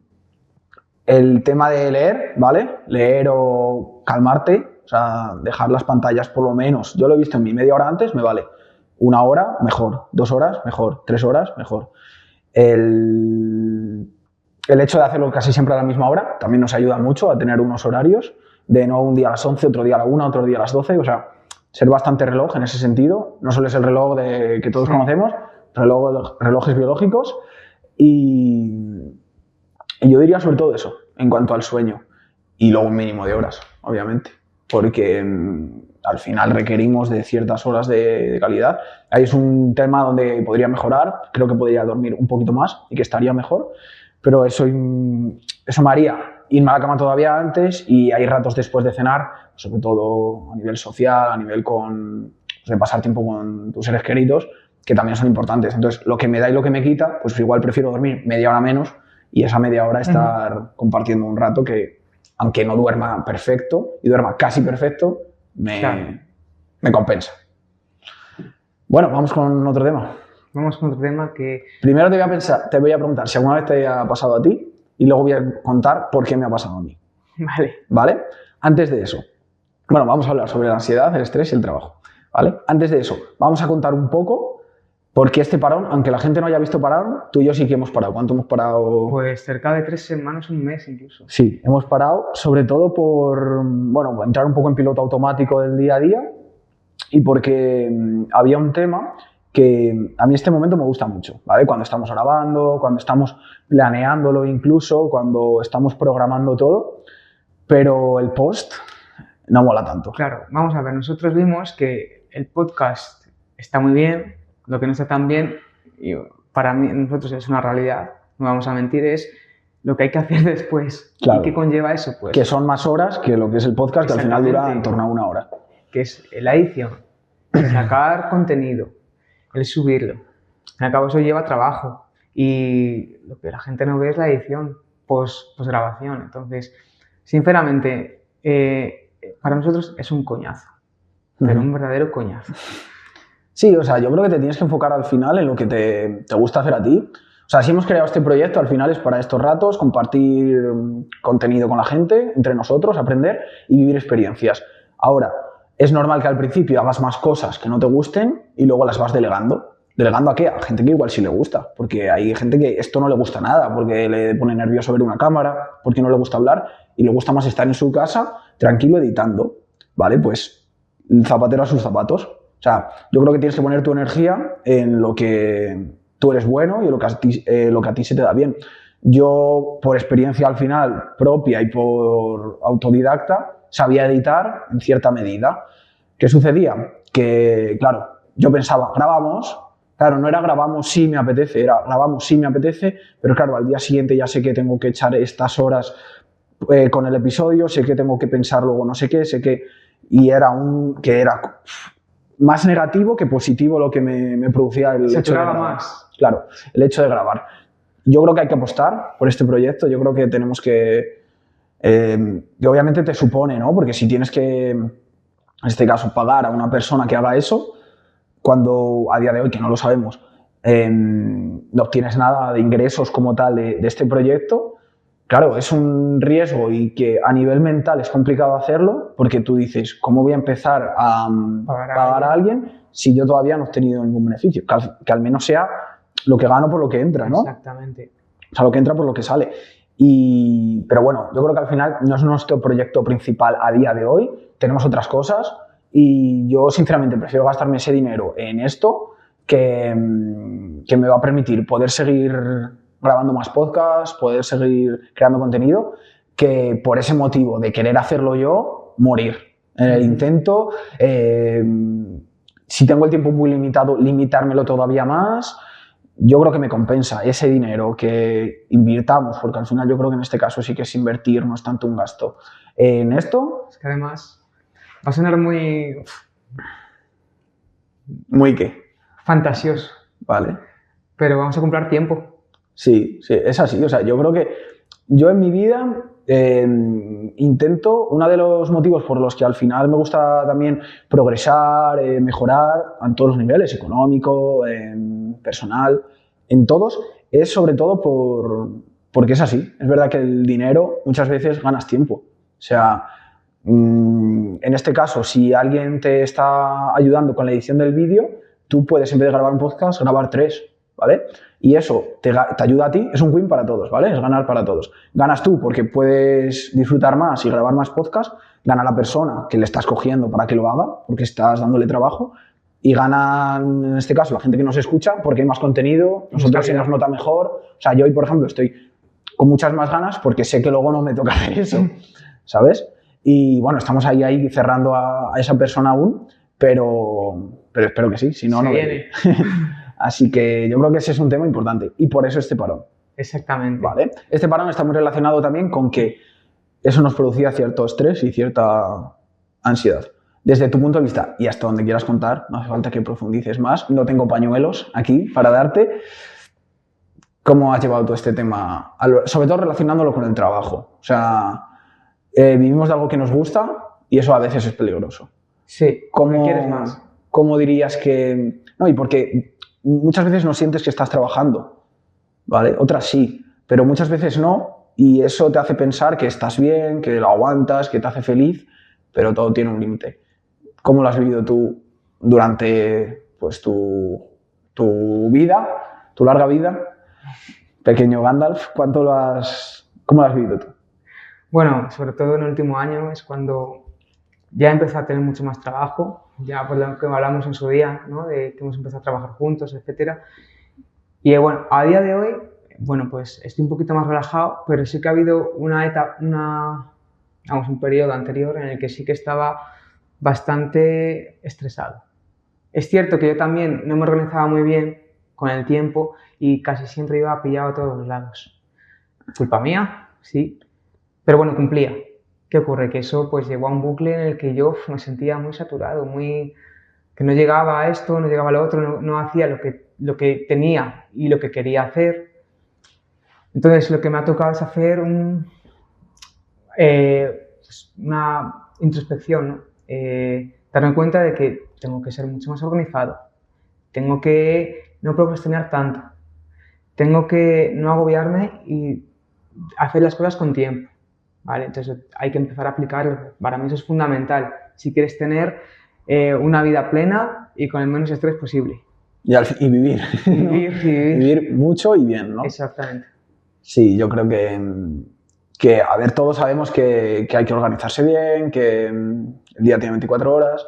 tema de leer, ¿vale? Leer o calmarte, o sea, dejar las pantallas por lo menos. Yo lo he visto en mi media hora antes, me vale. 1 hora, mejor. 2 horas, mejor. 3 horas, mejor. El hecho de hacerlo casi siempre a la misma hora también nos ayuda mucho a tener unos horarios de no un día a las 11, otro día a la 1, otro día a las 12, o sea, ser bastante reloj en ese sentido. No solo es el reloj que todos conocemos, relojes biológicos y yo diría sobre todo eso en cuanto al sueño y luego un mínimo de horas, obviamente, porque al final requerimos de ciertas horas de calidad. Ahí es un tema donde podría mejorar, creo que podría dormir un poquito más y que estaría mejor, pero eso me haría irme a la cama todavía antes y hay ratos después de cenar, sobre todo a nivel social, a nivel de pasar tiempo con tus seres queridos, que también son importantes. Entonces, lo que me da y lo que me quita, pues igual prefiero dormir media hora menos y esa media hora estar compartiendo un rato que, aunque no duerma perfecto y duerma casi perfecto, me compensa. Bueno, vamos con otro tema. Vamos con otro tema que... Primero te voy a preguntar si alguna vez te ha pasado a ti y luego voy a contar por qué me ha pasado a mí. Vale. ¿Vale? Antes de eso, bueno, vamos a hablar sobre la ansiedad, el estrés y el trabajo. ¿Vale? Antes de eso, vamos a contar un poco por qué este parón, aunque la gente no haya visto parón, tú y yo sí que hemos parado. ¿Cuánto hemos parado? Pues cerca de 3 semanas, un mes incluso. Sí, hemos parado sobre todo por, bueno, entrar un poco en piloto automático del día a día y porque había un tema que a mí este momento me gusta mucho, ¿vale? Cuando estamos grabando, cuando estamos planeándolo incluso, cuando estamos programando todo, pero el post no mola tanto. Claro, vamos a ver, nosotros vimos que el podcast está muy bien, lo que no está tan bien, y para mí, nosotros es una realidad, no vamos a mentir, es lo que hay que hacer después. Claro. ¿Y qué conlleva eso? Pues, que son más horas que lo que es el podcast, que al final dura en torno a 1 hora. Que es la edición, sacar contenido, el subirlo. Al fin y al cabo eso lleva trabajo y lo que la gente no ve es la edición post-grabación. Entonces, sinceramente, para nosotros es un coñazo, pero un verdadero coñazo. Sí, o sea, yo creo que te tienes que enfocar al final en lo que te gusta hacer a ti. O sea, si hemos creado este proyecto, al final es para estos ratos, compartir contenido con la gente, entre nosotros, aprender y vivir experiencias. Ahora, es normal que al principio hagas más cosas que no te gusten y luego las vas delegando. ¿Delegando a qué? A gente que igual sí le gusta, porque hay gente que esto no le gusta nada, porque le pone nervioso ver una cámara, porque no le gusta hablar y le gusta más estar en su casa tranquilo editando, ¿vale? Pues el zapatero a sus zapatos. O sea, yo creo que tienes que poner tu energía en lo que tú eres bueno y lo que a ti se te da bien. Yo, por experiencia al final propia y por autodidacta, sabía editar en cierta medida. ¿Qué sucedía? Que, claro, yo pensaba, grabamos, claro, no era grabamos si me apetece, era grabamos si me apetece, pero claro, al día siguiente ya sé que tengo que echar estas horas con el episodio, sé que tengo que pensar luego no sé qué, sé que... Y era más negativo que positivo lo que me producía el hecho de grabar. Más. Claro, el hecho de grabar. Yo creo que hay que apostar por este proyecto, yo creo que tenemos que obviamente te supone, ¿no? Porque si tienes que, en este caso, pagar a una persona que haga eso, cuando a día de hoy, que no lo sabemos, no obtienes nada de ingresos como tal de este proyecto, claro, es un riesgo y que a nivel mental es complicado hacerlo porque tú dices, ¿cómo voy a empezar a pagar a alguien si yo todavía no he obtenido ningún beneficio? Que al menos sea lo que gano por lo que entra, ¿no? Exactamente. O sea, lo que entra por lo que sale. Pero bueno, yo creo que al final no es nuestro proyecto principal a día de hoy, tenemos otras cosas y yo sinceramente prefiero gastarme ese dinero en esto que me va a permitir poder seguir grabando más podcasts, poder seguir creando contenido, que por ese motivo de querer hacerlo yo, morir en el intento. Si tengo el tiempo muy limitado, limitármelo todavía más. Yo creo que me compensa ese dinero que invirtamos, porque al final yo creo que en este caso sí que es invertir, no es tanto un gasto. En esto... Es que además va a sonar muy... ¿Muy qué? fantasioso. Vale. Pero vamos a comprar tiempo. Sí, es así. O sea, yo creo que yo en mi vida intento, uno de los motivos por los que al final me gusta también progresar, mejorar a todos los niveles, económico, personal, en todos, es sobre todo porque es así. Es verdad que el dinero muchas veces ganas tiempo. O sea, en este caso, si alguien te está ayudando con la edición del vídeo, tú puedes, en vez de grabar un podcast, grabar 3, ¿vale? Y eso te ayuda a ti, es un win para todos, ¿vale? Es ganar para todos. Ganas tú porque puedes disfrutar más y grabar más podcasts, gana la persona que le estás cogiendo para que lo haga, porque estás dándole trabajo, y ganan, en este caso, la gente que nos escucha porque hay más contenido, nosotros se nos nota mejor. O sea, yo hoy, por ejemplo, estoy con muchas más ganas porque sé que luego no me toca hacer eso, ¿sabes? Y bueno, estamos ahí cerrando a esa persona aún, pero espero que sí, si no, no viene. Así que yo creo que ese es un tema importante y por eso este parón. Exactamente. ¿Vale? Este parón está muy relacionado también con que eso nos producía cierto estrés y cierta ansiedad. Desde tu punto de vista y hasta donde quieras contar, no hace falta que profundices más, no tengo pañuelos aquí para darte. ¿Cómo has llevado todo este tema? Sobre todo relacionándolo con el trabajo. O sea, vivimos de algo que nos gusta y eso a veces es peligroso. Sí, ¿cómo quieres más? ¿Cómo dirías que...? No, y porque muchas veces no sientes que estás trabajando, ¿vale? Otras sí, pero muchas veces no, y eso te hace pensar que estás bien, que lo aguantas, que te hace feliz, pero todo tiene un límite. ¿Cómo lo has vivido tú durante pues, tu vida, tu larga vida? Pequeño Gandalf, ¿cómo lo has vivido tú? Bueno, sobre todo en el último año es cuando ya empecé a tener mucho más trabajo, ya por lo que hablamos en su día, ¿no? De que hemos empezado a trabajar juntos, etc. Y bueno, a día de hoy, bueno, pues estoy un poquito más relajado, pero sí que ha habido un periodo anterior en el que sí que estaba bastante estresado. Es cierto que yo también no me organizaba muy bien con el tiempo y casi siempre iba pillado a todos los lados. Culpa mía, sí, pero bueno, cumplía. ¿Qué ocurre? Que eso pues llevó a un bucle en el que yo me sentía muy saturado, que no llegaba a esto, no llegaba a lo otro, no hacía lo que tenía y lo que quería hacer. Entonces lo que me ha tocado es hacer una introspección, ¿no? Darme cuenta de que tengo que ser mucho más organizado, tengo que no procrastinar tanto, tengo que no agobiarme y hacer las cosas con tiempo. ¿Vale? Entonces hay que empezar a aplicar, para mí eso es fundamental, si quieres tener una vida plena y con el menos estrés posible. Y vivir. Vivir mucho y bien, ¿no? Exactamente. Sí, yo creo que a ver, todos sabemos que hay que organizarse bien, que el día tiene 24 horas,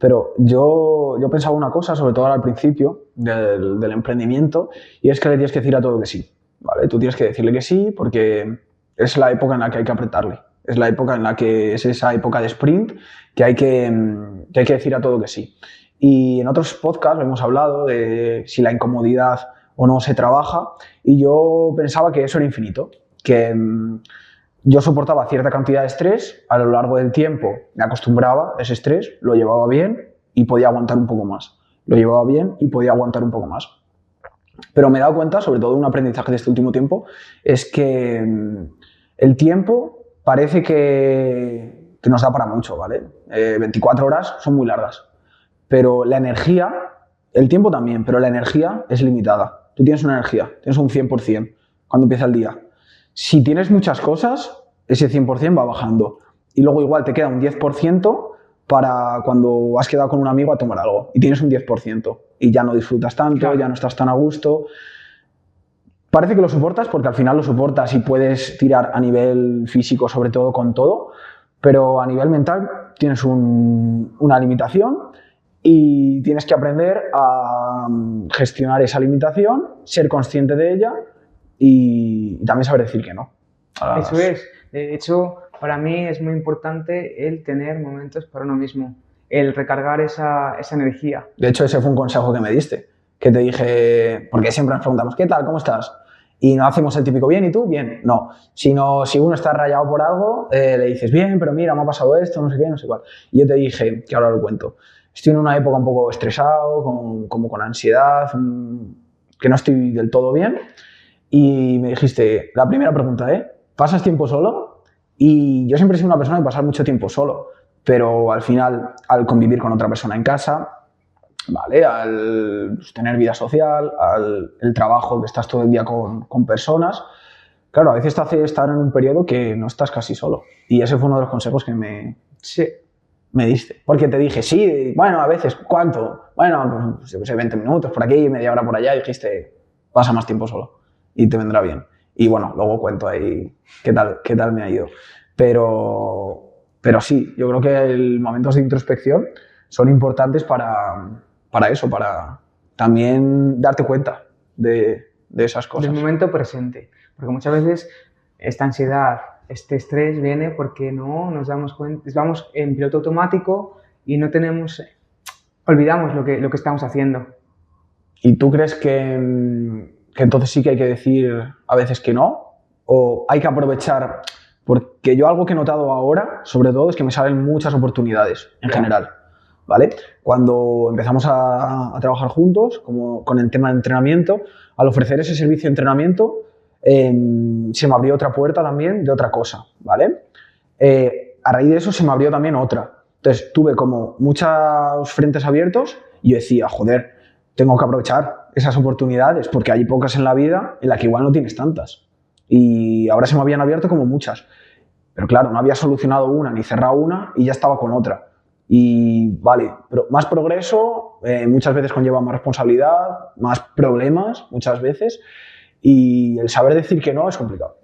Pero yo pensaba una cosa, sobre todo al principio del emprendimiento, y es que le tienes que decir a todo que sí, ¿vale? Tú tienes que decirle que sí porque es la época en la que hay que apretarle. Es la época en la que es esa época de sprint que hay que decir a todo que sí. Y en otros podcasts hemos hablado de si la incomodidad o no se trabaja, y yo pensaba que eso era infinito, que yo soportaba cierta cantidad de estrés, a lo largo del tiempo me acostumbraba a ese estrés, lo llevaba bien y podía aguantar un poco más. Lo llevaba bien y podía aguantar un poco más. Pero me he dado cuenta, sobre todo un aprendizaje de este último tiempo, es que el tiempo parece que nos da para mucho, ¿vale? 24 horas son muy largas, pero la energía, el tiempo también, pero la energía es limitada. Tú tienes una energía, tienes un 100% cuando empieza el día. Si tienes muchas cosas, ese 100% va bajando. Y luego igual te queda un 10% para cuando has quedado con un amigo a tomar algo. Y tienes un 10%. Y ya no disfrutas tanto, claro, ya no estás tan a gusto. Parece que lo soportas porque al final lo soportas y puedes tirar a nivel físico, sobre todo con todo. Pero a nivel mental tienes una limitación y tienes que aprender a gestionar esa limitación, ser consciente de ella y también saber decir que no. Eso es. De hecho, para mí es muy importante el tener momentos para uno mismo, el recargar esa energía. De hecho, ese fue un consejo que me diste, que te dije, porque siempre nos preguntamos, ¿qué tal? ¿Cómo estás? Y no hacemos el típico, ¿bien? ¿Y tú? Bien. No. Sino, si uno está rayado por algo, le dices, bien, pero mira, me ha pasado esto, no sé qué, no sé cuál. Y yo te dije, que ahora lo cuento, estoy en una época un poco estresado, como con ansiedad, que no estoy del todo bien. Y me dijiste, la primera pregunta, ¿pasas tiempo solo? Y yo siempre he sido una persona de pasar mucho tiempo solo, pero al final, al convivir con otra persona en casa, ¿vale? Al tener vida social, el trabajo, que estás todo el día con personas, claro, a veces te hace estar en un periodo que no estás casi solo. Y ese fue uno de los consejos que me diste. Porque te dije, sí, bueno, a veces, ¿cuánto? Bueno, pues, yo qué sé, 20 minutos por aquí, media hora por allá, y dijiste, pasa más tiempo solo y te vendrá bien. Y bueno, luego cuento ahí qué tal me ha ido. Pero sí, yo creo que los momentos de introspección son importantes para eso, para también darte cuenta de esas cosas. Del momento presente. Porque muchas veces esta ansiedad, este estrés viene porque no nos damos cuenta, vamos en piloto automático y no olvidamos lo que estamos haciendo. ¿Y tú crees que entonces sí que hay que decir a veces que no? ¿O hay que aprovechar? Porque yo algo que he notado ahora, sobre todo, es que me salen muchas oportunidades en general, ¿vale? Cuando empezamos a trabajar juntos, como con el tema de entrenamiento, al ofrecer ese servicio de entrenamiento, se me abrió otra puerta también de otra cosa, ¿vale? A raíz de eso se me abrió también otra. Entonces tuve como muchos frentes abiertos y yo decía, joder, tengo que aprovechar esas oportunidades porque hay pocas en la vida en las que igual no tienes tantas. Y ahora se me habían abierto como muchas. Pero claro, no había solucionado una ni cerrado una y ya estaba con otra. Y vale, pero más progreso muchas veces conlleva más responsabilidad, más problemas muchas veces y el saber decir que no es complicado.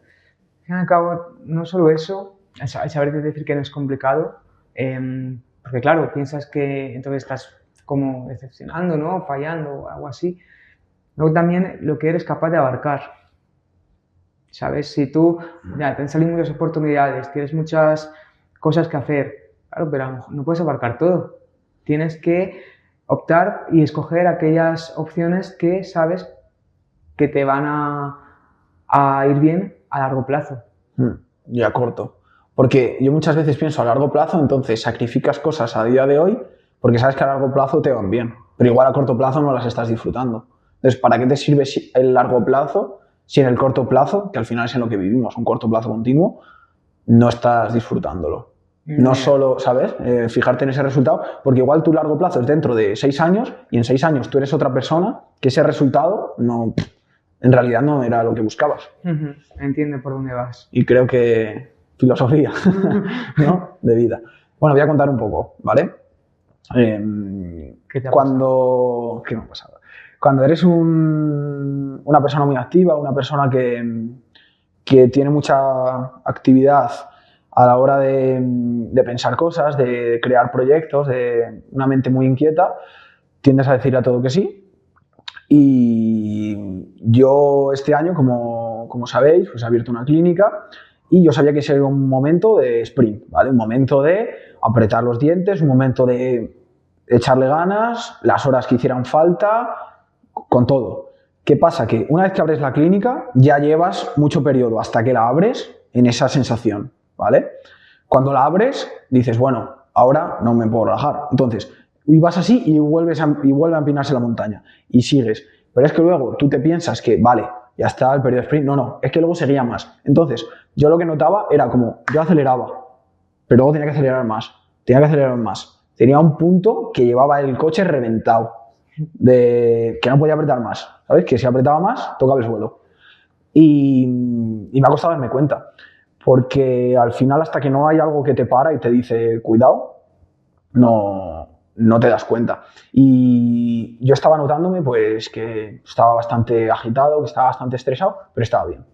Al fin y al cabo, no solo eso, el saber decir que no es complicado, porque claro, piensas que entonces estás como decepcionando, ¿no? Fallando o algo así. Luego también lo que eres capaz de abarcar, ¿sabes? Si tú, ya, te han salido muchas oportunidades, tienes muchas cosas que hacer, claro, pero a lo mejor no puedes abarcar todo. Tienes que optar y escoger aquellas opciones que sabes que te van a ir bien a largo plazo. Y a corto. Porque yo muchas veces pienso a largo plazo, entonces sacrificas cosas a día de hoy porque sabes que a largo plazo te van bien, pero igual a corto plazo no las estás disfrutando. Entonces, ¿para qué te sirve el largo plazo si en el corto plazo, que al final es en lo que vivimos, un corto plazo continuo, no estás disfrutándolo? No solo, ¿sabes? Fijarte en ese resultado, porque igual tu largo plazo es dentro de 6 años y en 6 años tú eres otra persona que ese resultado no, en realidad no era lo que buscabas. Entiendo por dónde vas. Y creo que filosofía, ¿no? De vida. Bueno, voy a contar un poco, ¿vale? ¿Qué te ha pasado? ¿Qué me ha pasado? Cuando eres una persona muy activa, una persona que tiene mucha actividad a la hora de pensar cosas, de crear proyectos, de una mente muy inquieta, tiendes a decir a todo que sí. Y yo este año, como sabéis, pues he abierto una clínica y yo sabía que ese era un momento de sprint, ¿vale? Un momento de apretar los dientes, un momento de echarle ganas, las horas que hicieran falta, con todo. ¿Qué pasa? Que una vez que abres la clínica ya llevas mucho periodo hasta que la abres en esa sensación, ¿vale? Cuando la abres dices, bueno, ahora no me puedo relajar. Entonces, y vas así y vuelve a empinarse la montaña y sigues. Pero es que luego tú te piensas que, vale, ya está el periodo de sprint. No, es que luego seguía más. Entonces, yo lo que notaba era como, yo aceleraba, pero luego tenía que acelerar más, Tenía un punto que llevaba el coche reventado, que no podía apretar más, ¿sabes? Que si apretaba más, tocaba el suelo. Y me ha costado darme cuenta, porque al final, hasta que no hay algo que te para y te dice, cuidado, no te das cuenta. Y yo estaba notándome pues que estaba bastante agitado, que estaba bastante estresado, pero estaba bien.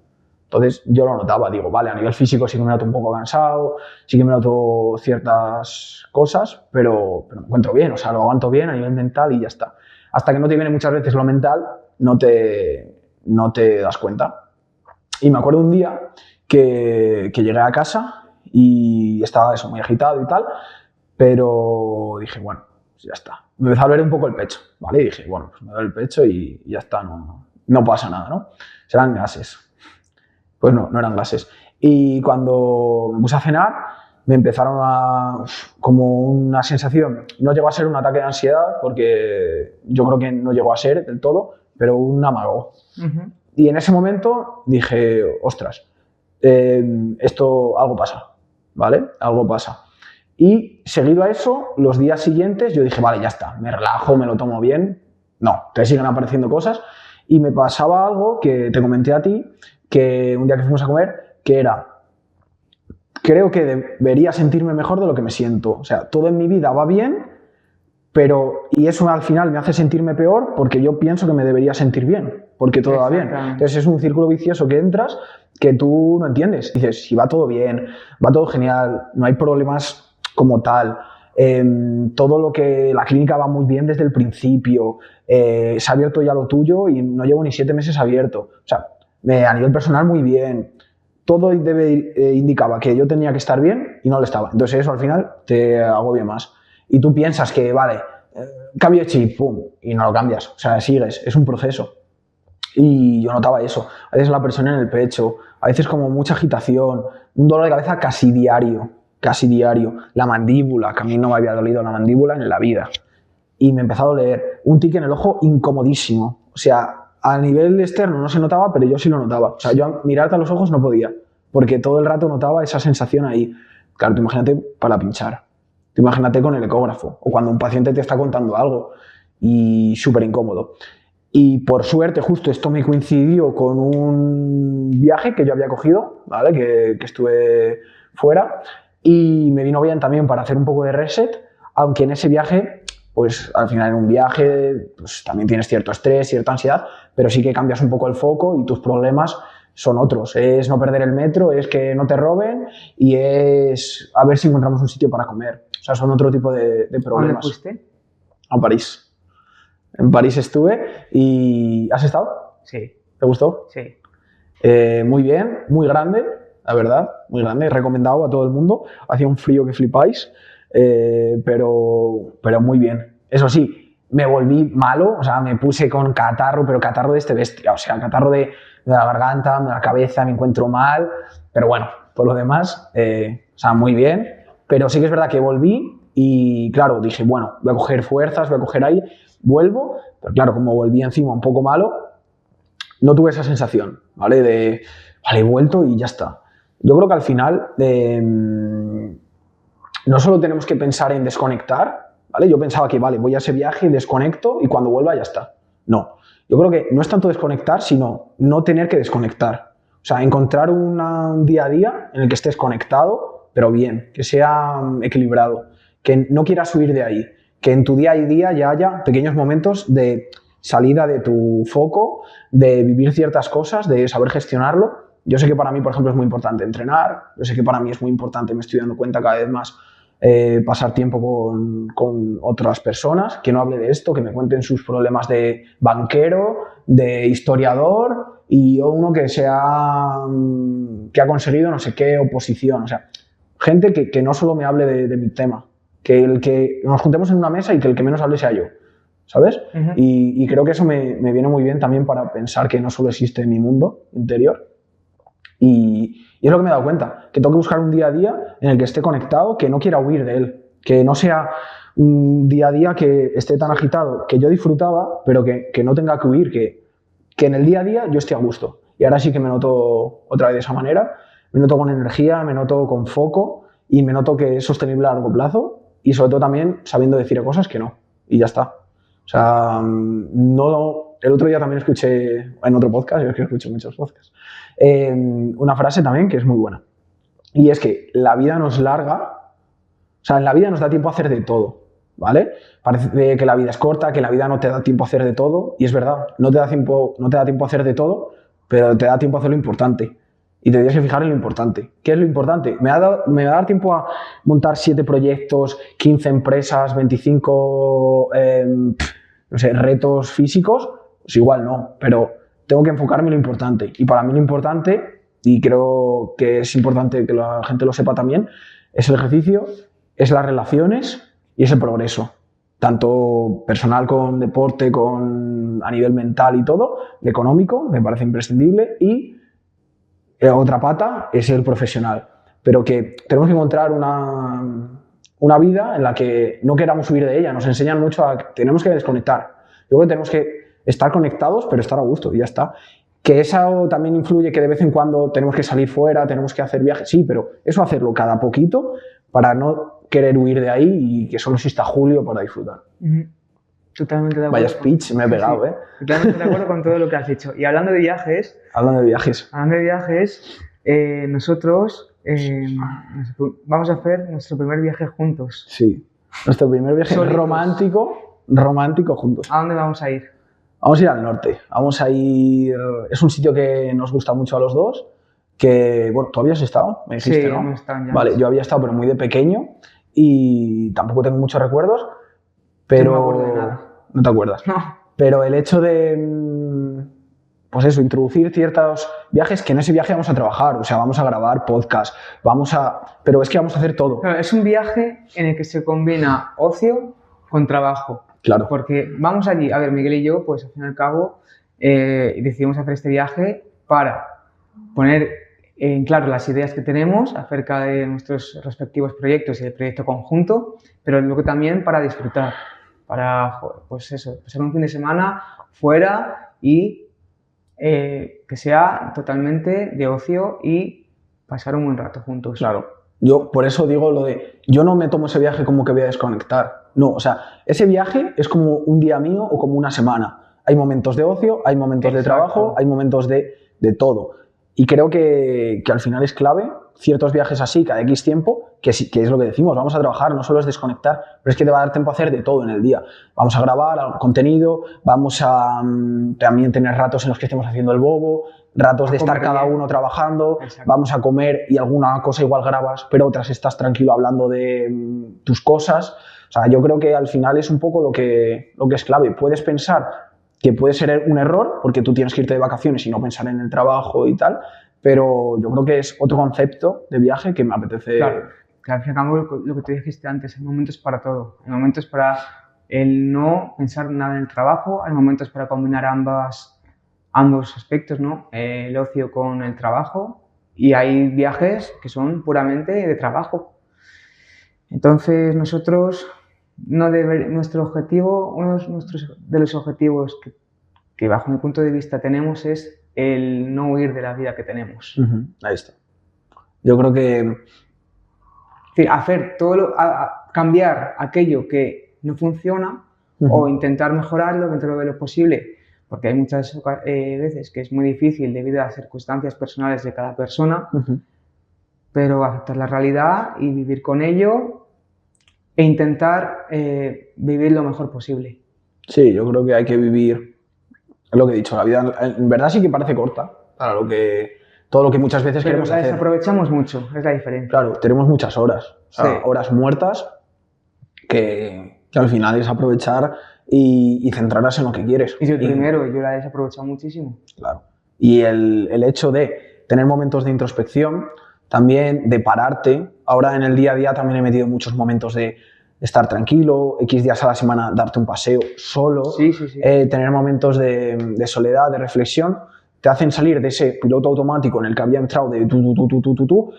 Entonces yo lo notaba, digo, vale, a nivel físico sí que me noto un poco cansado, sí que me noto ciertas cosas, pero me encuentro bien, o sea, lo aguanto bien a nivel mental y ya está. Hasta que no te viene muchas veces lo mental, no te das cuenta. Y me acuerdo un día que llegué a casa y estaba eso, muy agitado y tal, pero dije, bueno, pues ya está. Me empezó a doler un poco el pecho, ¿vale? Y dije, bueno, pues me duele el pecho y ya está, no pasa nada, ¿no? Serán gases. Pues no eran gases. Y cuando me puse a cenar, me empezaron como una sensación, no llegó a ser un ataque de ansiedad, porque yo creo que no llegó a ser del todo, pero un amago. Uh-huh. Y en ese momento dije, ostras, esto, algo pasa, ¿vale? Algo pasa. Y seguido a eso, los días siguientes, yo dije, vale, ya está, me relajo, me lo tomo bien. No, te siguen apareciendo cosas. Y me pasaba algo que te comenté a ti, que un día que fuimos a comer, que era, creo que debería sentirme mejor de lo que me siento. O sea, todo en mi vida va bien, y eso al final me hace sentirme peor porque yo pienso que me debería sentir bien, porque todo va bien. Entonces es un círculo vicioso que entras que tú no entiendes. Dices, si va todo bien, va todo genial, no hay problemas como tal, todo lo que la clínica va muy bien desde el principio, se ha abierto ya lo tuyo y no llevo ni 7 meses abierto. O sea, a nivel personal muy bien. Todo indicaba que yo tenía que estar bien y no lo estaba. Entonces eso al final te agobia más. Y tú piensas que, vale, cambio de chip, pum, y no lo cambias. O sea, sigues, es un proceso. Y yo notaba eso. A veces la presión en el pecho, a veces como mucha agitación, un dolor de cabeza casi diario. La mandíbula, que a mí no me había dolido la mandíbula en la vida. Y me empezó a doler. Un tic en el ojo incomodísimo. O sea, a nivel externo no se notaba, pero yo sí lo notaba. O sea, yo mirarte a los ojos no podía, porque todo el rato notaba esa sensación ahí. Claro, tú imagínate para pinchar. Tú imagínate con el ecógrafo, o cuando un paciente te está contando algo, y súper incómodo. Y por suerte, justo esto me coincidió con un viaje que yo había cogido, ¿vale? Que estuve fuera, y me vino bien también para hacer un poco de reset, aunque en ese viaje, pues al final en un viaje pues, también tienes cierto estrés, cierta ansiedad, pero sí que cambias un poco el foco y tus problemas son otros. Es no perder el metro, es que no te roben y es a ver si encontramos un sitio para comer. O sea, son otro tipo de problemas. ¿Dónde fuiste? A París. En París estuve y... ¿Has estado? Sí. ¿Te gustó? Sí. Muy bien, muy grande, la verdad, muy grande. Recomendado a todo el mundo. Hacía un frío que flipáis, pero muy bien. Eso sí, me volví malo, o sea, me puse con catarro, pero catarro de este bestia. O sea, catarro de la garganta, de la cabeza, me encuentro mal. Pero bueno, por lo demás, o sea, muy bien. Pero sí que es verdad que volví y, claro, dije, bueno, voy a coger fuerzas, voy a coger aire, vuelvo. Pero claro, como volví encima un poco malo, no tuve esa sensación, ¿vale? De, vale, he vuelto y ya está. Yo creo que al final no solo tenemos que pensar en desconectar, ¿vale? Yo pensaba que, vale, voy a ese viaje, desconecto y cuando vuelva ya está. No. Yo creo que no es tanto desconectar, sino no tener que desconectar. O sea, encontrar un día a día en el que estés conectado, pero bien, que sea equilibrado, que no quieras huir de ahí, que en tu día a día ya haya pequeños momentos de salida de tu foco, de vivir ciertas cosas, de saber gestionarlo, Yo sé que para mí, por ejemplo, es muy importante entrenar, yo sé que para mí es muy importante, me estoy dando cuenta cada vez más, pasar tiempo con otras personas, que no hable de esto, que me cuenten sus problemas de banquero, de historiador y uno que que ha conseguido no sé qué oposición. O sea, gente que no solo me hable de mi tema, que nos juntemos en una mesa y que el que menos hable sea yo, ¿sabes? Y creo que eso me viene muy bien también para pensar que no solo existe mi mundo interior. Y es lo que me he dado cuenta, que tengo que buscar un día a día en el que esté conectado, que no quiera huir de él, que no sea un día a día que esté tan agitado, que yo disfrutaba, pero que no tenga que huir, que en el día a día yo esté a gusto. Y ahora sí que me noto otra vez de esa manera, me noto con energía, me noto con foco y me noto que es sostenible a largo plazo y sobre todo también sabiendo decir cosas que no. Y ya está. O sea, no, el otro día también escuché en otro podcast, yo es que escucho muchos podcasts, una frase también que es muy buena. Y es que la vida no es larga, o sea, en la vida nos da tiempo a hacer de todo, ¿vale? Parece que la vida es corta, que la vida no te da tiempo a hacer de todo, y es verdad, no te da tiempo a hacer de todo, pero te da tiempo a hacer lo importante. Y te tienes que fijar en lo importante. ¿Qué es lo importante? ¿Me va a dar tiempo a montar 7 proyectos, 15 empresas, 25 no sé, retos físicos? Pues igual no, pero tengo que enfocarme en lo importante. Y para mí lo importante, y creo que es importante que la gente lo sepa también, es el ejercicio, es las relaciones y es el progreso. Tanto personal con deporte, a nivel mental y todo, el económico, me parece imprescindible, y otra pata es el profesional, pero que tenemos que encontrar una vida en la que no queramos huir de ella. Nos enseñan mucho a que tenemos que desconectar. Yo creo que tenemos que estar conectados, pero estar a gusto y ya está. Que eso también influye, que de vez en cuando tenemos que salir fuera, tenemos que hacer viajes, sí, pero eso hacerlo cada poquito para no querer huir de ahí y que solo exista julio para disfrutar. Totalmente de acuerdo. Vaya speech me he pegado, sí, totalmente de acuerdo con todo lo que has dicho. Y hablando de viajes... nosotros vamos a hacer nuestro primer viaje juntos. Sí, nuestro primer viaje romántico juntos. ¿A dónde vamos a ir? Vamos a ir al norte. Vamos a ir... Es un sitio que nos gusta mucho a los dos, que, bueno, ¿tú habías estado? Me dijiste, sí, ¿no? hemos estado ya. Vale, yo había estado, pero muy de pequeño y tampoco tengo muchos recuerdos, pero... Yo no me acuerdo de nada. ¿No te acuerdas? No. Pero el hecho de, pues eso, introducir ciertos viajes, que en ese viaje vamos a trabajar, o sea, vamos a grabar podcast, pero es que vamos a hacer todo. Claro, es un viaje en el que se combina ocio con trabajo. Claro. Porque vamos allí, a ver, Miguel y yo, pues al fin y al cabo, decidimos hacer este viaje para poner en claro las ideas que tenemos acerca de nuestros respectivos proyectos y el proyecto conjunto, pero luego también para disfrutar, para, pues eso, pasar un fin de semana fuera y que sea totalmente de ocio y pasar un buen rato juntos. Claro. Yo por eso digo lo de, yo no me tomo ese viaje como que voy a desconectar. No, o sea, ese viaje es como un día mío o como una semana. Hay momentos de ocio, hay momentos de trabajo, hay momentos de todo. Y creo que al final es clave ciertos viajes así cada X tiempo, que es lo que decimos, vamos a trabajar, no solo es desconectar, pero es que te va a dar tiempo a hacer de todo en el día. Vamos a grabar contenido, vamos a también tener ratos en los que estemos haciendo el bobo, ratos de estar cada uno trabajando, vamos a comer y alguna cosa igual grabas, pero otras estás tranquilo hablando de tus cosas. O sea, yo creo que al final es un poco lo que es clave. Puedes pensar que puede ser un error porque tú tienes que irte de vacaciones y no pensar en el trabajo y tal, pero yo creo que es otro concepto de viaje que me apetece. Claro, que al fin y al cabo lo que tú dijiste antes, hay momentos para todo, hay momentos para el no pensar nada en el trabajo, hay momentos para combinar ambos aspectos, ¿no? El ocio con el trabajo, y hay viajes que son puramente de trabajo. Entonces nosotros, nuestro objetivo, uno de los objetivos que bajo mi punto de vista tenemos es el no huir de la vida que tenemos. Ahí está. Yo creo que... hacer cambiar aquello que no funciona o intentar mejorarlo dentro de lo posible, porque hay muchas veces que es muy difícil debido a las circunstancias personales de cada persona, pero aceptar la realidad y vivir con ello e intentar vivir lo mejor posible. Sí, yo creo que hay que vivir, es lo que he dicho, la vida en verdad sí que parece corta para lo que todo lo que muchas veces Pero queremos la hacer. desaprovechamos mucho, es la diferencia. Claro, tenemos muchas horas, o sea, Sí. horas muertas que al final es aprovechar y centrarse en lo que quieres. Y yo primero, yo la he desaprovechado muchísimo. Claro. Y el hecho de tener momentos de introspección, también de pararte. Ahora en el día a día también he metido muchos momentos de estar tranquilo, X días a la semana darte un paseo solo, Sí. tener momentos de soledad, de reflexión, te hacen salir de ese piloto automático en el que había entrado de tú,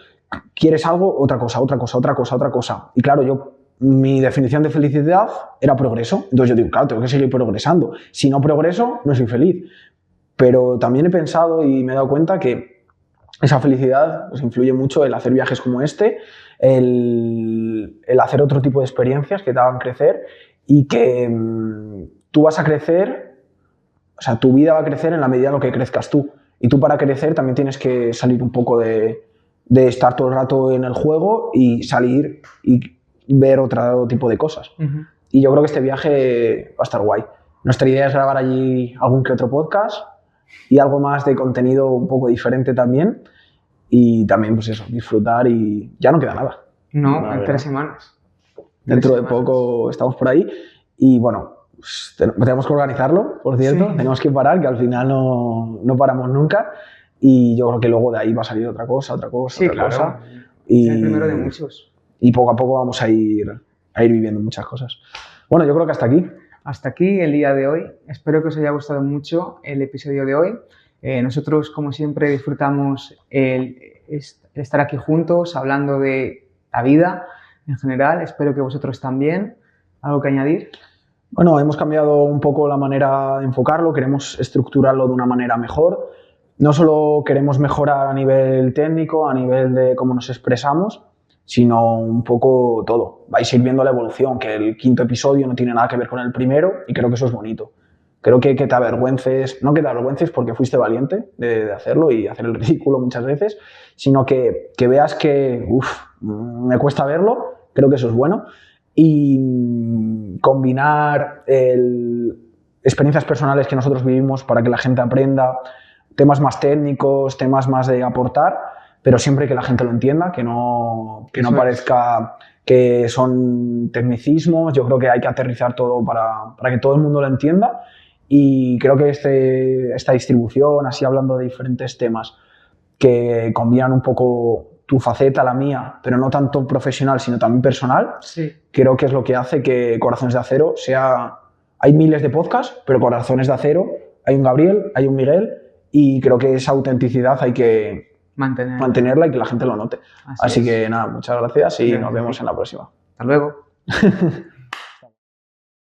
quieres algo, otra cosa. Y claro, mi definición de felicidad era progreso. Entonces yo digo, claro, tengo que seguir progresando. Si no progreso, no soy feliz. Pero también he pensado y me he dado cuenta que esa felicidad pues, influye mucho el hacer viajes como este, el hacer otro tipo de experiencias que te hagan crecer y que tú vas a crecer, o sea, tu vida va a crecer en la medida en lo que crezcas tú. Y tú para crecer también tienes que salir un poco de estar todo el rato en el juego y salir y ver otro tipo de cosas. Y yo creo que este viaje va a estar guay. Nuestra idea es grabar allí algún que otro podcast y algo más de contenido un poco diferente también. Y también, pues eso, disfrutar y ya no queda nada. No, en 3 semanas. Dentro de poco estamos por ahí y bueno, pues, tenemos que organizarlo, por cierto, Sí. tenemos que parar, que al final no paramos nunca y yo creo que luego de ahí va a salir otra cosa. Sí, otra claro. cosa. Es el primero de muchos. Y poco a poco vamos a ir viviendo muchas cosas. Bueno, yo creo que hasta aquí. Hasta aquí el día de hoy. Espero que os haya gustado mucho el episodio de hoy. Nosotros, como siempre, disfrutamos el estar aquí juntos, hablando de la vida en general. Espero que vosotros también. ¿Algo que añadir? Bueno, hemos cambiado un poco la manera de enfocarlo, queremos estructurarlo de una manera mejor. No solo queremos mejorar a nivel técnico, a nivel de cómo nos expresamos, sino un poco todo. Vais a ir viendo la evolución, que el 5.º episodio no tiene nada que ver con el primero y creo que eso es bonito. Creo que te avergüences, no que te avergüences porque fuiste valiente de hacerlo y hacer el ridículo muchas veces, sino que veas que, me cuesta verlo, creo que eso es bueno. Y combinar experiencias personales que nosotros vivimos para que la gente aprenda, temas más técnicos, temas más de aportar, pero siempre que la gente lo entienda, que no parezca que son tecnicismos. Yo creo que hay que aterrizar todo para que todo el mundo lo entienda y creo que esta distribución, así hablando de diferentes temas que combinan un poco tu faceta, la mía, pero no tanto profesional, sino también personal, sí. Creo que es lo que hace que Corazones de Acero sea... Hay miles de podcasts, pero Corazones de Acero, hay un Gabriel, hay un Miguel, y creo que esa autenticidad hay que mantenerla y que la gente lo note. Así que nada, muchas gracias y nos vemos en la próxima. Hasta luego.